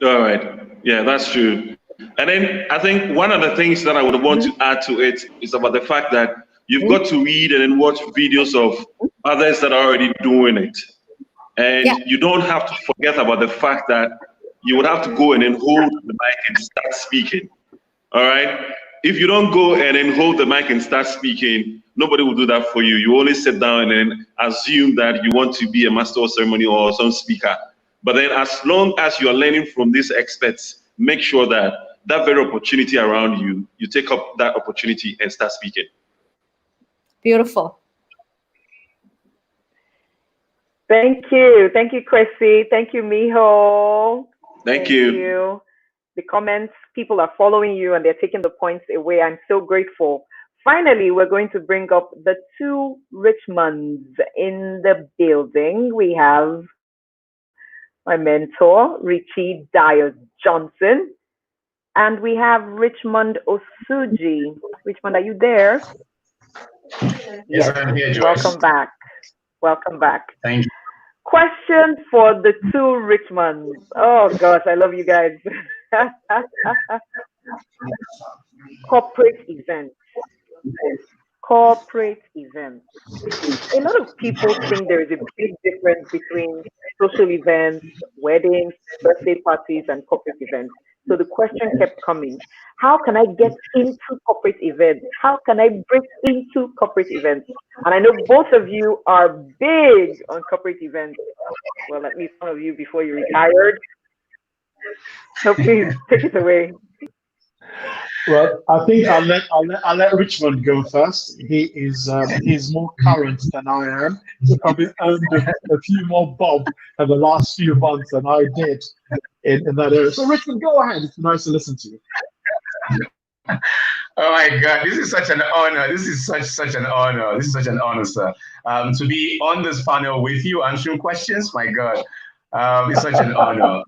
All right. Yeah, that's true. And then I think one of the things that I would want to add to it is about the fact that you've got to read and then watch videos of others that are already doing it. And you don't have to forget about the fact that you would have to go and then hold the mic and start speaking. All right. If you don't go and then hold the mic and start speaking, nobody will do that for you. You only sit down and then assume that you want to be a master of ceremony or some speaker. But then as long as you are learning from these experts, make sure that that very opportunity around you, you take up that opportunity and start speaking. Beautiful. Thank you. Thank you, Kwesi. Thank you, Miho. Thank you. The comments, people are following you and they're taking the points away. I'm so grateful. Finally, we're going to bring up the two Richmonds in the building. We have my mentor, Richie Dyers Johnson, and we have Richmond Osuji. Richmond, are you there? Yes, I'm here, Joyce. Welcome back. Welcome back. Thank you. Question for the two Richmonds. Oh gosh, I love you guys. Corporate events. Corporate events. A lot of people think there is a big difference between social events, weddings, birthday parties, and corporate events. So the question kept coming, how can I get into corporate events? How can I break into corporate events? And I know both of you are big on corporate events. Well, at least one of you before you retired. So please take it away. Well, I think I'll let Richmond go first. He's more current than I am. He probably earned a few more bob in the last few months than I did in that area. So Richmond, go ahead. It's nice to listen to you. Oh my God, this is such an honor. This is such an honor. This is such an honor, sir. To be on this panel with you answering questions, my God, it's such an honor.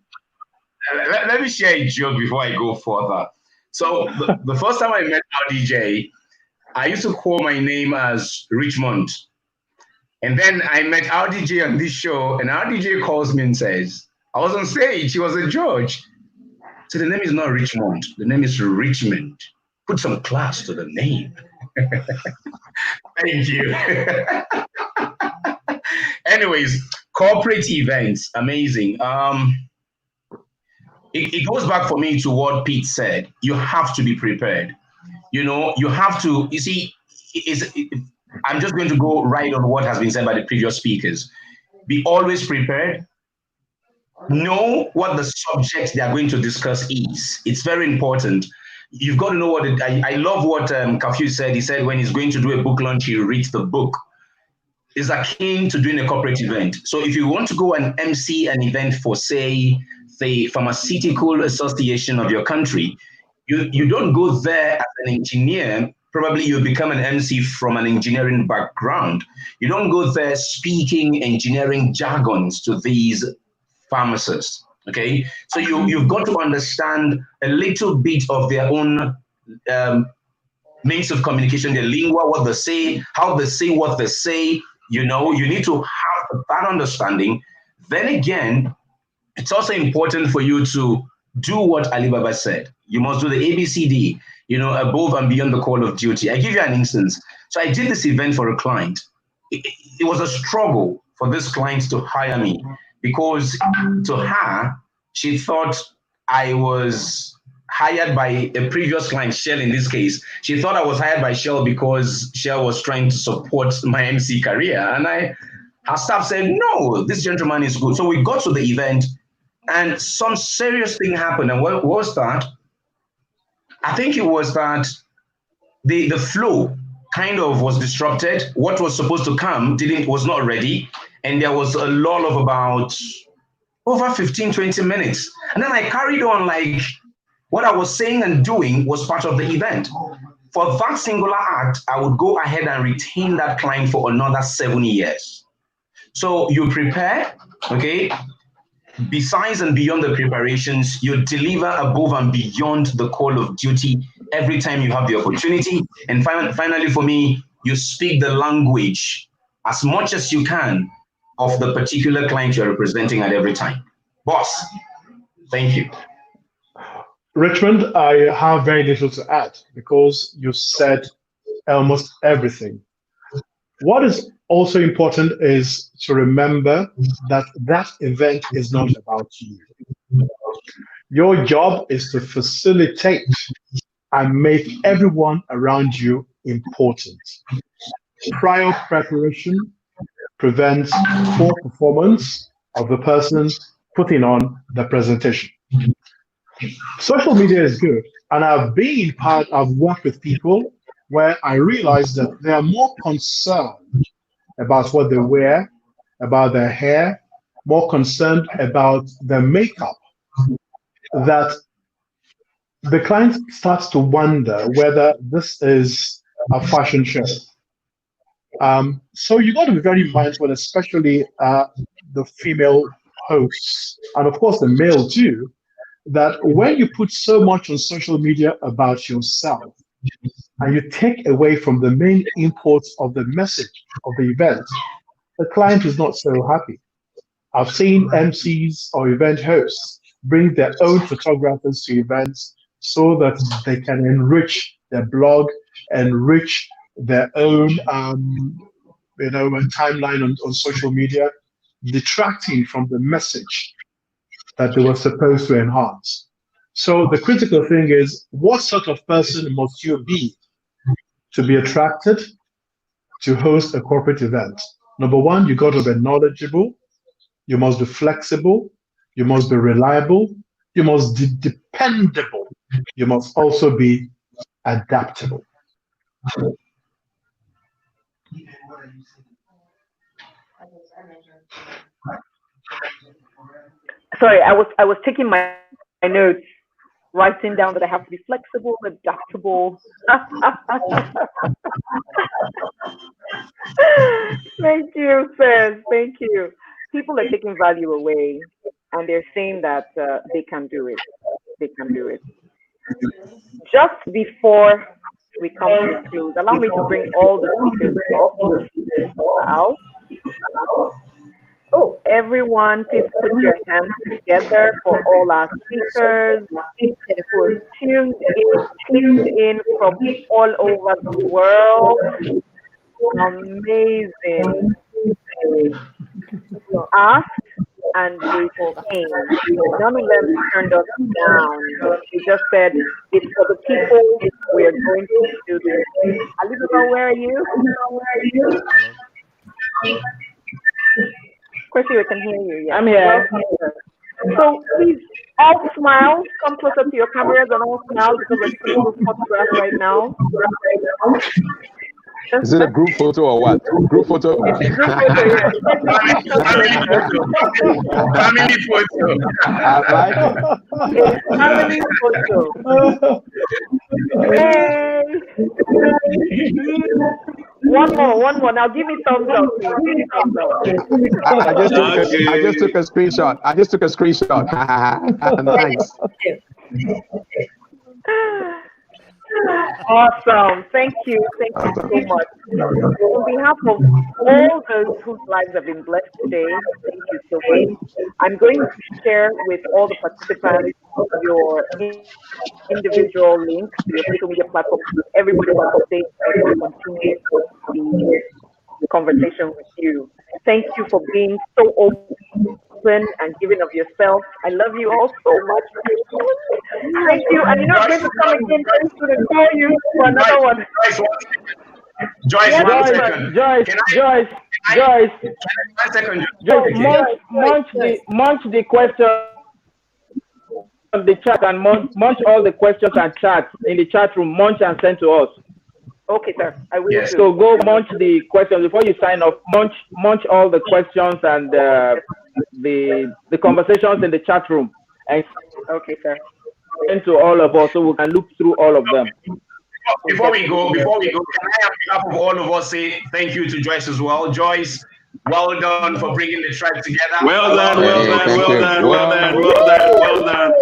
Let me share a joke before I go further. So the first time I met RDJ, I used to call my name as Richmond. And then I met RDJ on this show, and RDJ calls me and says, I was on stage, he was a judge. So the name is not Richmond, the name is Richmond. Put some class to the name. Thank you. Anyways, corporate events, amazing. It goes back for me to what Pete said. You have to be prepared. You have to, you see, I'm just going to go right on what has been said by the previous speakers. Be always prepared. Know what the subject they are going to discuss is. It's very important. You've got to know what I love what Kafiu said. He said when he's going to do a book launch, he reads the book. It's akin to doing a corporate event. So if you want to go and MC an event for, say, the pharmaceutical association of your country, you don't go there as an engineer. Probably you'll become an MC from an engineering background. You don't go there speaking engineering jargons to these pharmacists, okay? So you've got to understand a little bit of their own means of communication, their lingua, what they say, how they say what they say. You need to have that understanding. Then again, it's also important for you to do what Alibaba said. You must do the ABCD, above and beyond the call of duty. I give you an instance. So I did this event for a client. It was a struggle. for this client to hire me, because to her, she thought I was hired by a previous client, Shell in this case. She thought I was hired by Shell because Shell was trying to support my MC career. And her staff said, no, this gentleman is good. So we got to the event and some serious thing happened. And what was that? I think it was that the flow kind of was disrupted. What was supposed to come was not ready. And there was a lull of about over 15, 20 minutes. And then I carried on like what I was saying and doing was part of the event. For that singular act, I would go ahead and retain that client for another 7 years. So you prepare, okay? Besides and beyond the preparations, you deliver above and beyond the call of duty every time you have the opportunity. And finally, for me, you speak the language as much as you can of the particular client you're representing at every time. Boss, thank you. Richmond, I have very little to add because you said almost everything. What is also important is to remember that that event is not about you. Your job is to facilitate and make everyone around you important. Prior preparation prevents poor performance of the person putting on the presentation. Social media is good, and I've worked with people where I realized that they are more concerned about what they wear, about their hair, more concerned about their makeup, that the client starts to wonder whether this is a fashion show. So you got to be very mindful, especially the female hosts, and of course the male too, that when you put so much on social media about yourself and you take away from the main import of the message of the event, the client is not so happy. I've seen MCs or event hosts bring their own photographers to events so that they can enrich their blog, enrich their own timeline on social media, detracting from the message that they were supposed to enhance. So the critical thing is, what sort of person must you be to be attracted to host a corporate event? Number one, you got to be knowledgeable, you must be flexible, you must be reliable, you must be dependable, you must also be adaptable. Sorry, I was taking my notes, writing down that I have to be flexible, adaptable. Thank you, Fez. Thank you. People are taking value away, and they're saying that they can do it. They can do it. Just before we come to a close, allow me to bring all the speakers up. Out. Oh, everyone, please put your hands together for all our speakers who are tuned in from all over the world. Amazing. Asked and they came. None of them turned us down. They just said, it's for the people. We are going to do this. Alibaba, where are you? Chrissy, we can hear you. Yeah. I'm here. So please, all smile. Come closer to your cameras and all smile because we're taking this photograph right now. Is it a group photo or what? Group photo? Group photo, yeah. Family photo. Family photo. Hey. One more. Now give me thumbs up. Give me thumbs up. I just took a screenshot. Nice. Awesome. Thank you so much. On behalf of all those whose lives have been blessed today, thank you so much. I'm going to share with all the participants your individual links to your social media platforms. Everybody will update and continue the conversation with you. Thank you for being so open and giving of yourself. I love you all so much. Thank you. And I'm going to come again very soon and call you for another one. Joyce, Yes, one Joyce. second. Joyce, Can I, Joyce, can I, Joyce, one second. Joyce, Okay. munch the question on the chat and munch all the questions and chat in the chat room, munch and send to us. Okay, sir. I will Yes. do. So go munch the questions before you sign off. Munch all the questions and the conversations in the chat room, and Okay, sir. send to all of us so we can look through all of them. Before we go, can I, on behalf of all of us, say thank you to Joyce as well. Joyce, well done for bringing the tribe together. Well done, well done, well done, well done, well done, well done.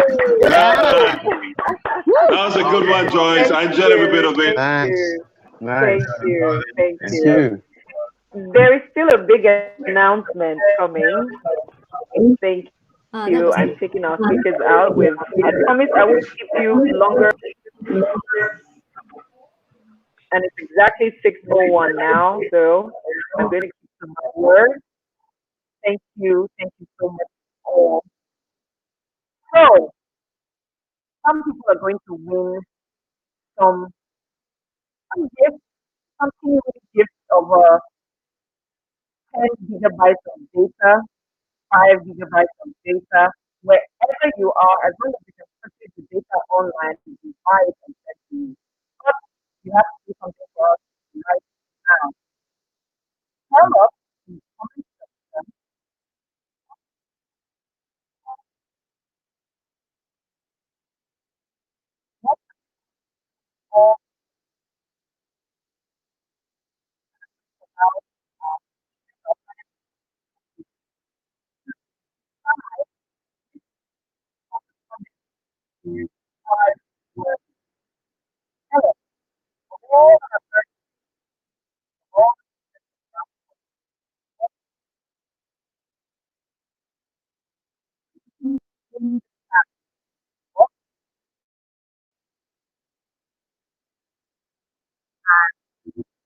That was a good one, Joyce. I enjoyed every bit of it. Thank you. Thank Thank you. you. There is still a big announcement coming. Thank That you. was I'm taking our speakers out with, I promise I won't keep you longer. And it's exactly 6:01 now, so I'm going to keep to my word. Thank you. Thank you so much all. So, some people are going to win some gifts, some teeny gifts of 10 gigabytes of data, 5 gigabytes of data, wherever you are, as long as you can purchase the data online, you can buy it and send to you. But you have to do something for us right now. Tell us in the comment section what all about you are. Tell us all about all the things that what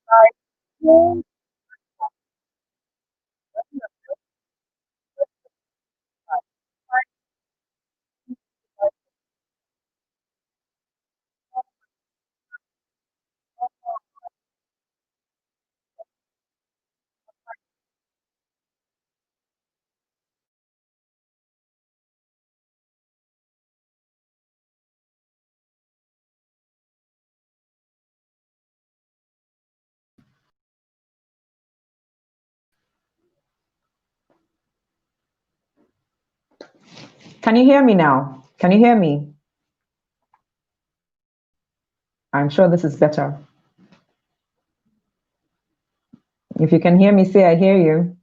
like who Can you hear me now? Can you hear me? I'm sure this is better. If you can hear me, say I hear you.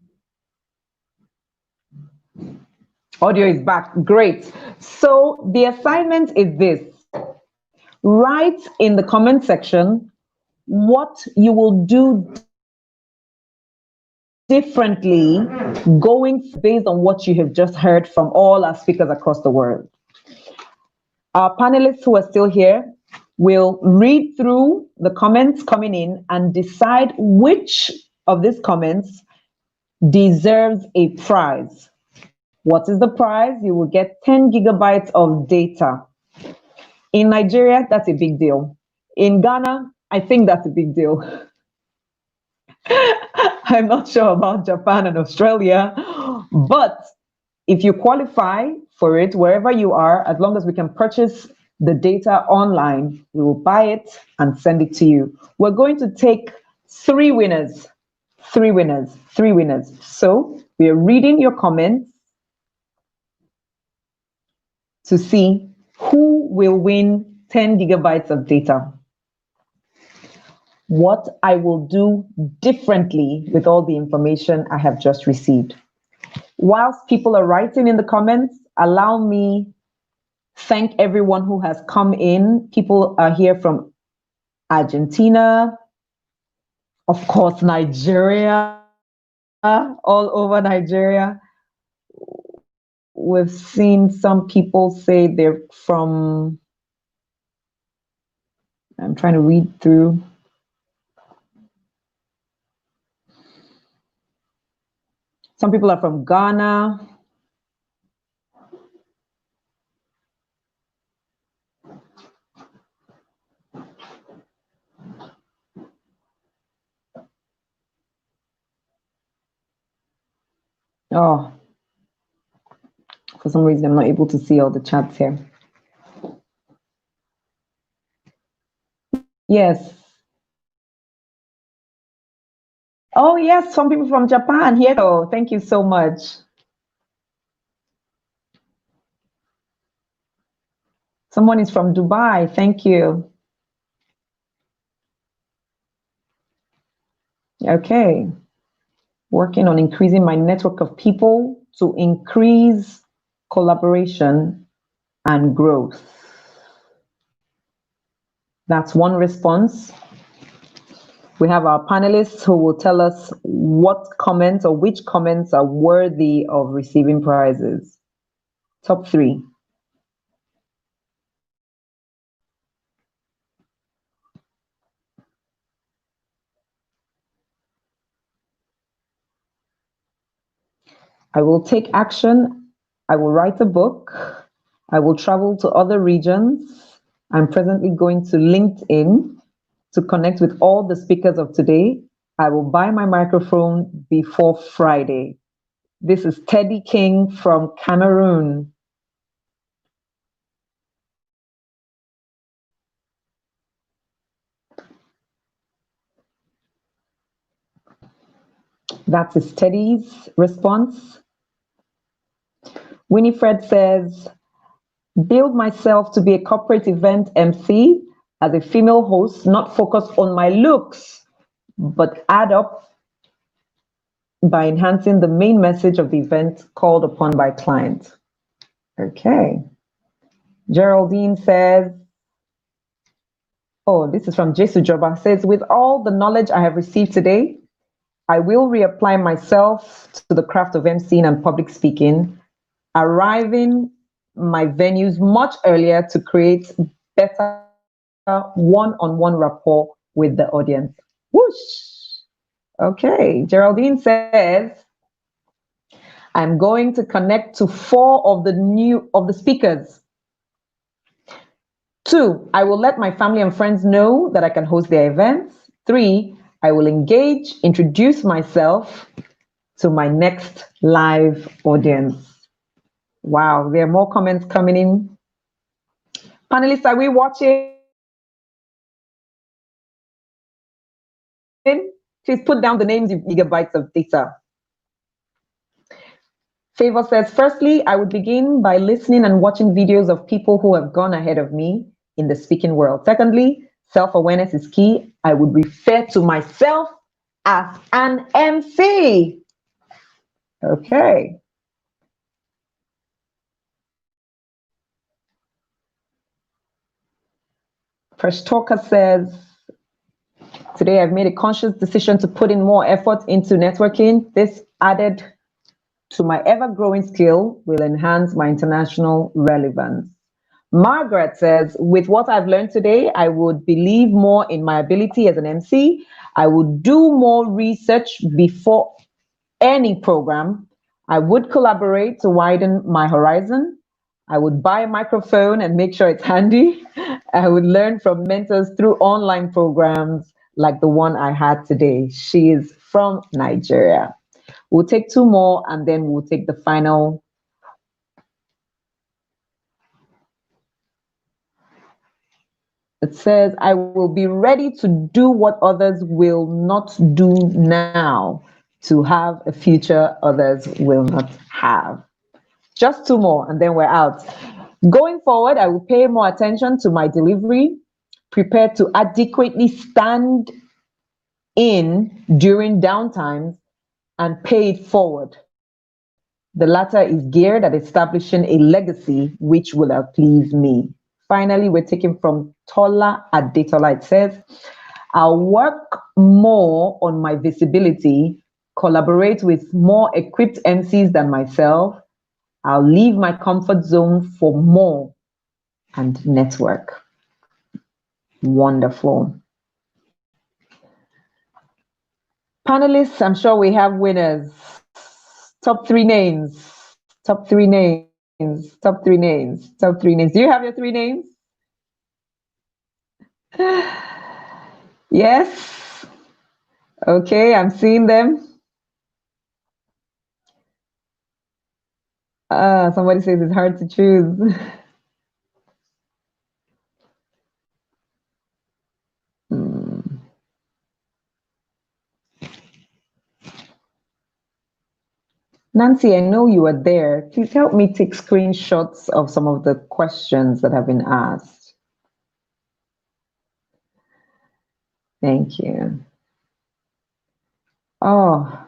Audio is back. Great. So the assignment is this. Write in the comment section what you will do differently going based on what you have just heard from all our speakers across the world. Our panelists who are still here will read through the comments coming in and decide which of these comments deserves a prize. What is the prize? You will get 10 gigabytes of data. In Nigeria, that's a big deal. In Ghana, I think that's a big deal. I'm not sure about Japan and Australia, but if you qualify for it, wherever you are, as long as we can purchase the data online, we will buy it and send it to you. We're going to take three winners. So we are reading your comments to see who will win 10 gigabytes of data. What I will do differently with all the information I have just received. Whilst people are writing in the comments, allow me thank everyone who has come in. People are here from Argentina, of course, Nigeria, all over Nigeria. We've seen some people say they're from, I'm trying to read through. Some people are from Ghana. Oh, for some reason, I'm not able to see all the chats here. Yes. Oh, yes, some people from Japan here. Oh, thank you so much. Someone is from Dubai. Thank you. Okay. Working on increasing my network of people to increase collaboration and growth. That's one response. We have our panelists who will tell us what comments or which comments are worthy of receiving prizes. Top 3. I will take action. I will write a book. I will travel to other regions. I'm presently going to LinkedIn to connect with all the speakers of today. I will buy my microphone before Friday. This is Teddy King from Cameroon. That is Teddy's response. Winifred says, build myself to be a corporate event MC as a female host, not focus on my looks, but add up by enhancing the main message of the event called upon by client. Okay. Geraldine says, oh, this is from Jesu Joba, says, with all the knowledge I have received today, I will reapply myself to the craft of emceeing and public speaking, arriving my venues much earlier to create better one-on-one rapport with the audience. Whoosh! Okay, Geraldine says, I'm going to connect to 4 of the speakers. 2, I will let my family and friends know that I can host their events. 3, I will engage, introduce myself to my next live audience. Wow, there are more comments coming in. Panelists, are we watching? Please put down the names in gigabytes of data. Favor says, firstly, I would begin by listening and watching videos of people who have gone ahead of me in the speaking world. Secondly, self-awareness is key. I would refer to myself as an MC. Okay. Fresh Talker says, today I've made a conscious decision to put in more effort into networking. This added to my ever-growing skill will enhance my international relevance. Margaret says, with what I've learned today, I would believe more in my ability as an MC. I would do more research before any program. I would collaborate to widen my horizon. I would buy a microphone and make sure it's handy. I would learn from mentors through online programs like the one I had today. She is from Nigeria. We'll take 2 more and then we'll take the final. It says, I will be ready to do what others will not do now to have a future others will not have. Just 2 more and then we're out. Going forward, I will pay more attention to my delivery, prepare to adequately stand in during downtimes and pay it forward. The latter is geared at establishing a legacy which will outlive me. Finally, we're taking from Tola Adetola. It says, I'll work more on my visibility, collaborate with more equipped MCs than myself. I'll leave my comfort zone for more and network. Wonderful. Panelists, I'm sure we have winners. Top three names. Top three names. Top three names. Top three names. Do you have your three names? Yes. Okay, I'm seeing them. Somebody says it's hard to choose. Nancy, I know you are there. Please help me take screenshots of some of the questions that have been asked. Thank you. Oh,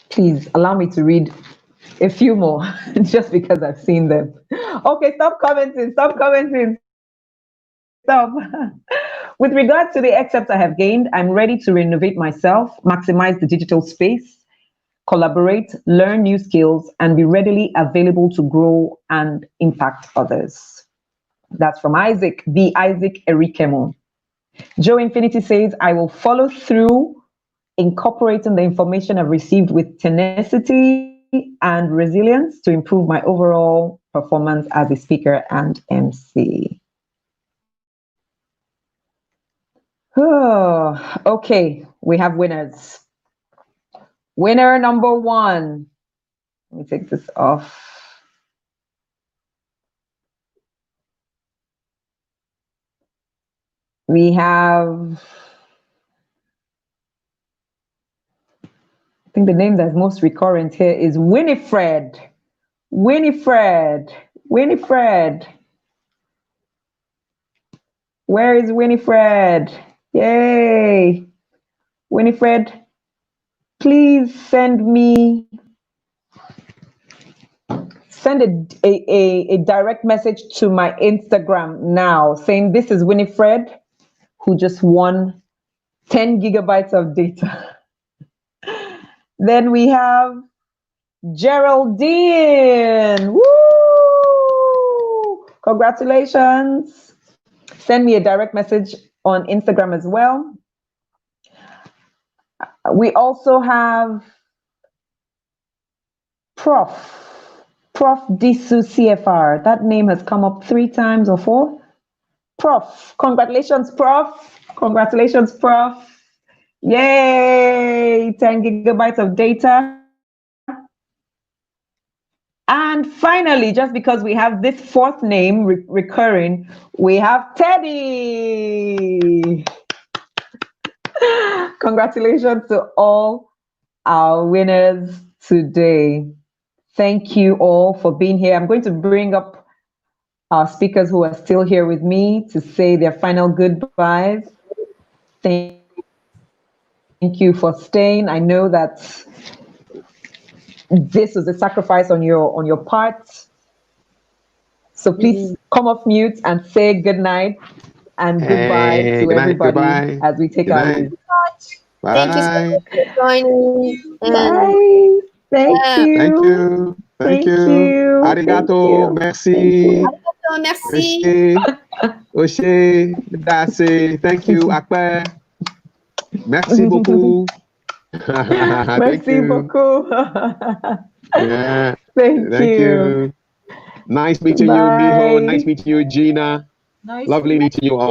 please allow me to read a few more just because I've seen them. Okay, stop commenting, stop commenting. Stop. With regard to the excerpts I have gained, I'm ready to renovate myself, maximize the digital space, collaborate, learn new skills, and be readily available to grow and impact others. That's from Isaac, the Isaac Erikemo. Joe Infinity says, I will follow through incorporating the information I've received with tenacity and resilience to improve my overall performance as a speaker and MC. Oh, okay, we have winners. Winner number one. Let me take this off. We have, I think the name that's most recurrent here is Winifred. Winifred. Winifred. Where is Winifred? Yay. Winifred, please send a direct message to my Instagram now saying this is Winifred who just won 10 gigabytes of data. Then we have Geraldine. Woo! Congratulations. Send me a direct message on Instagram as well. We also have Prof Disu CFR. That name has come up 3 times or 4. Prof, congratulations, Prof. Congratulations, Prof. Yay, 10 gigabytes of data. And finally, just because we have this 4th name recurring, we have Teddy. Congratulations to all our winners today. Thank you all for being here. I'm going to bring up our speakers who are still here with me to say their final goodbyes. Thank you for staying. I know that this was a sacrifice on your part. So please come off mute and say good night and goodbye to everybody as we take our leave. Thank you so much for joining. Bye. Thank you. Thank you. Thank you. Arigato. Merci. Arigato, merci. Oshe. Dase. Thank you. Akbar. Merci beaucoup. Merci beaucoup. Yeah. Thank you. Nice meeting you, Miho. Nice meeting you, Gina. Lovely meeting you all.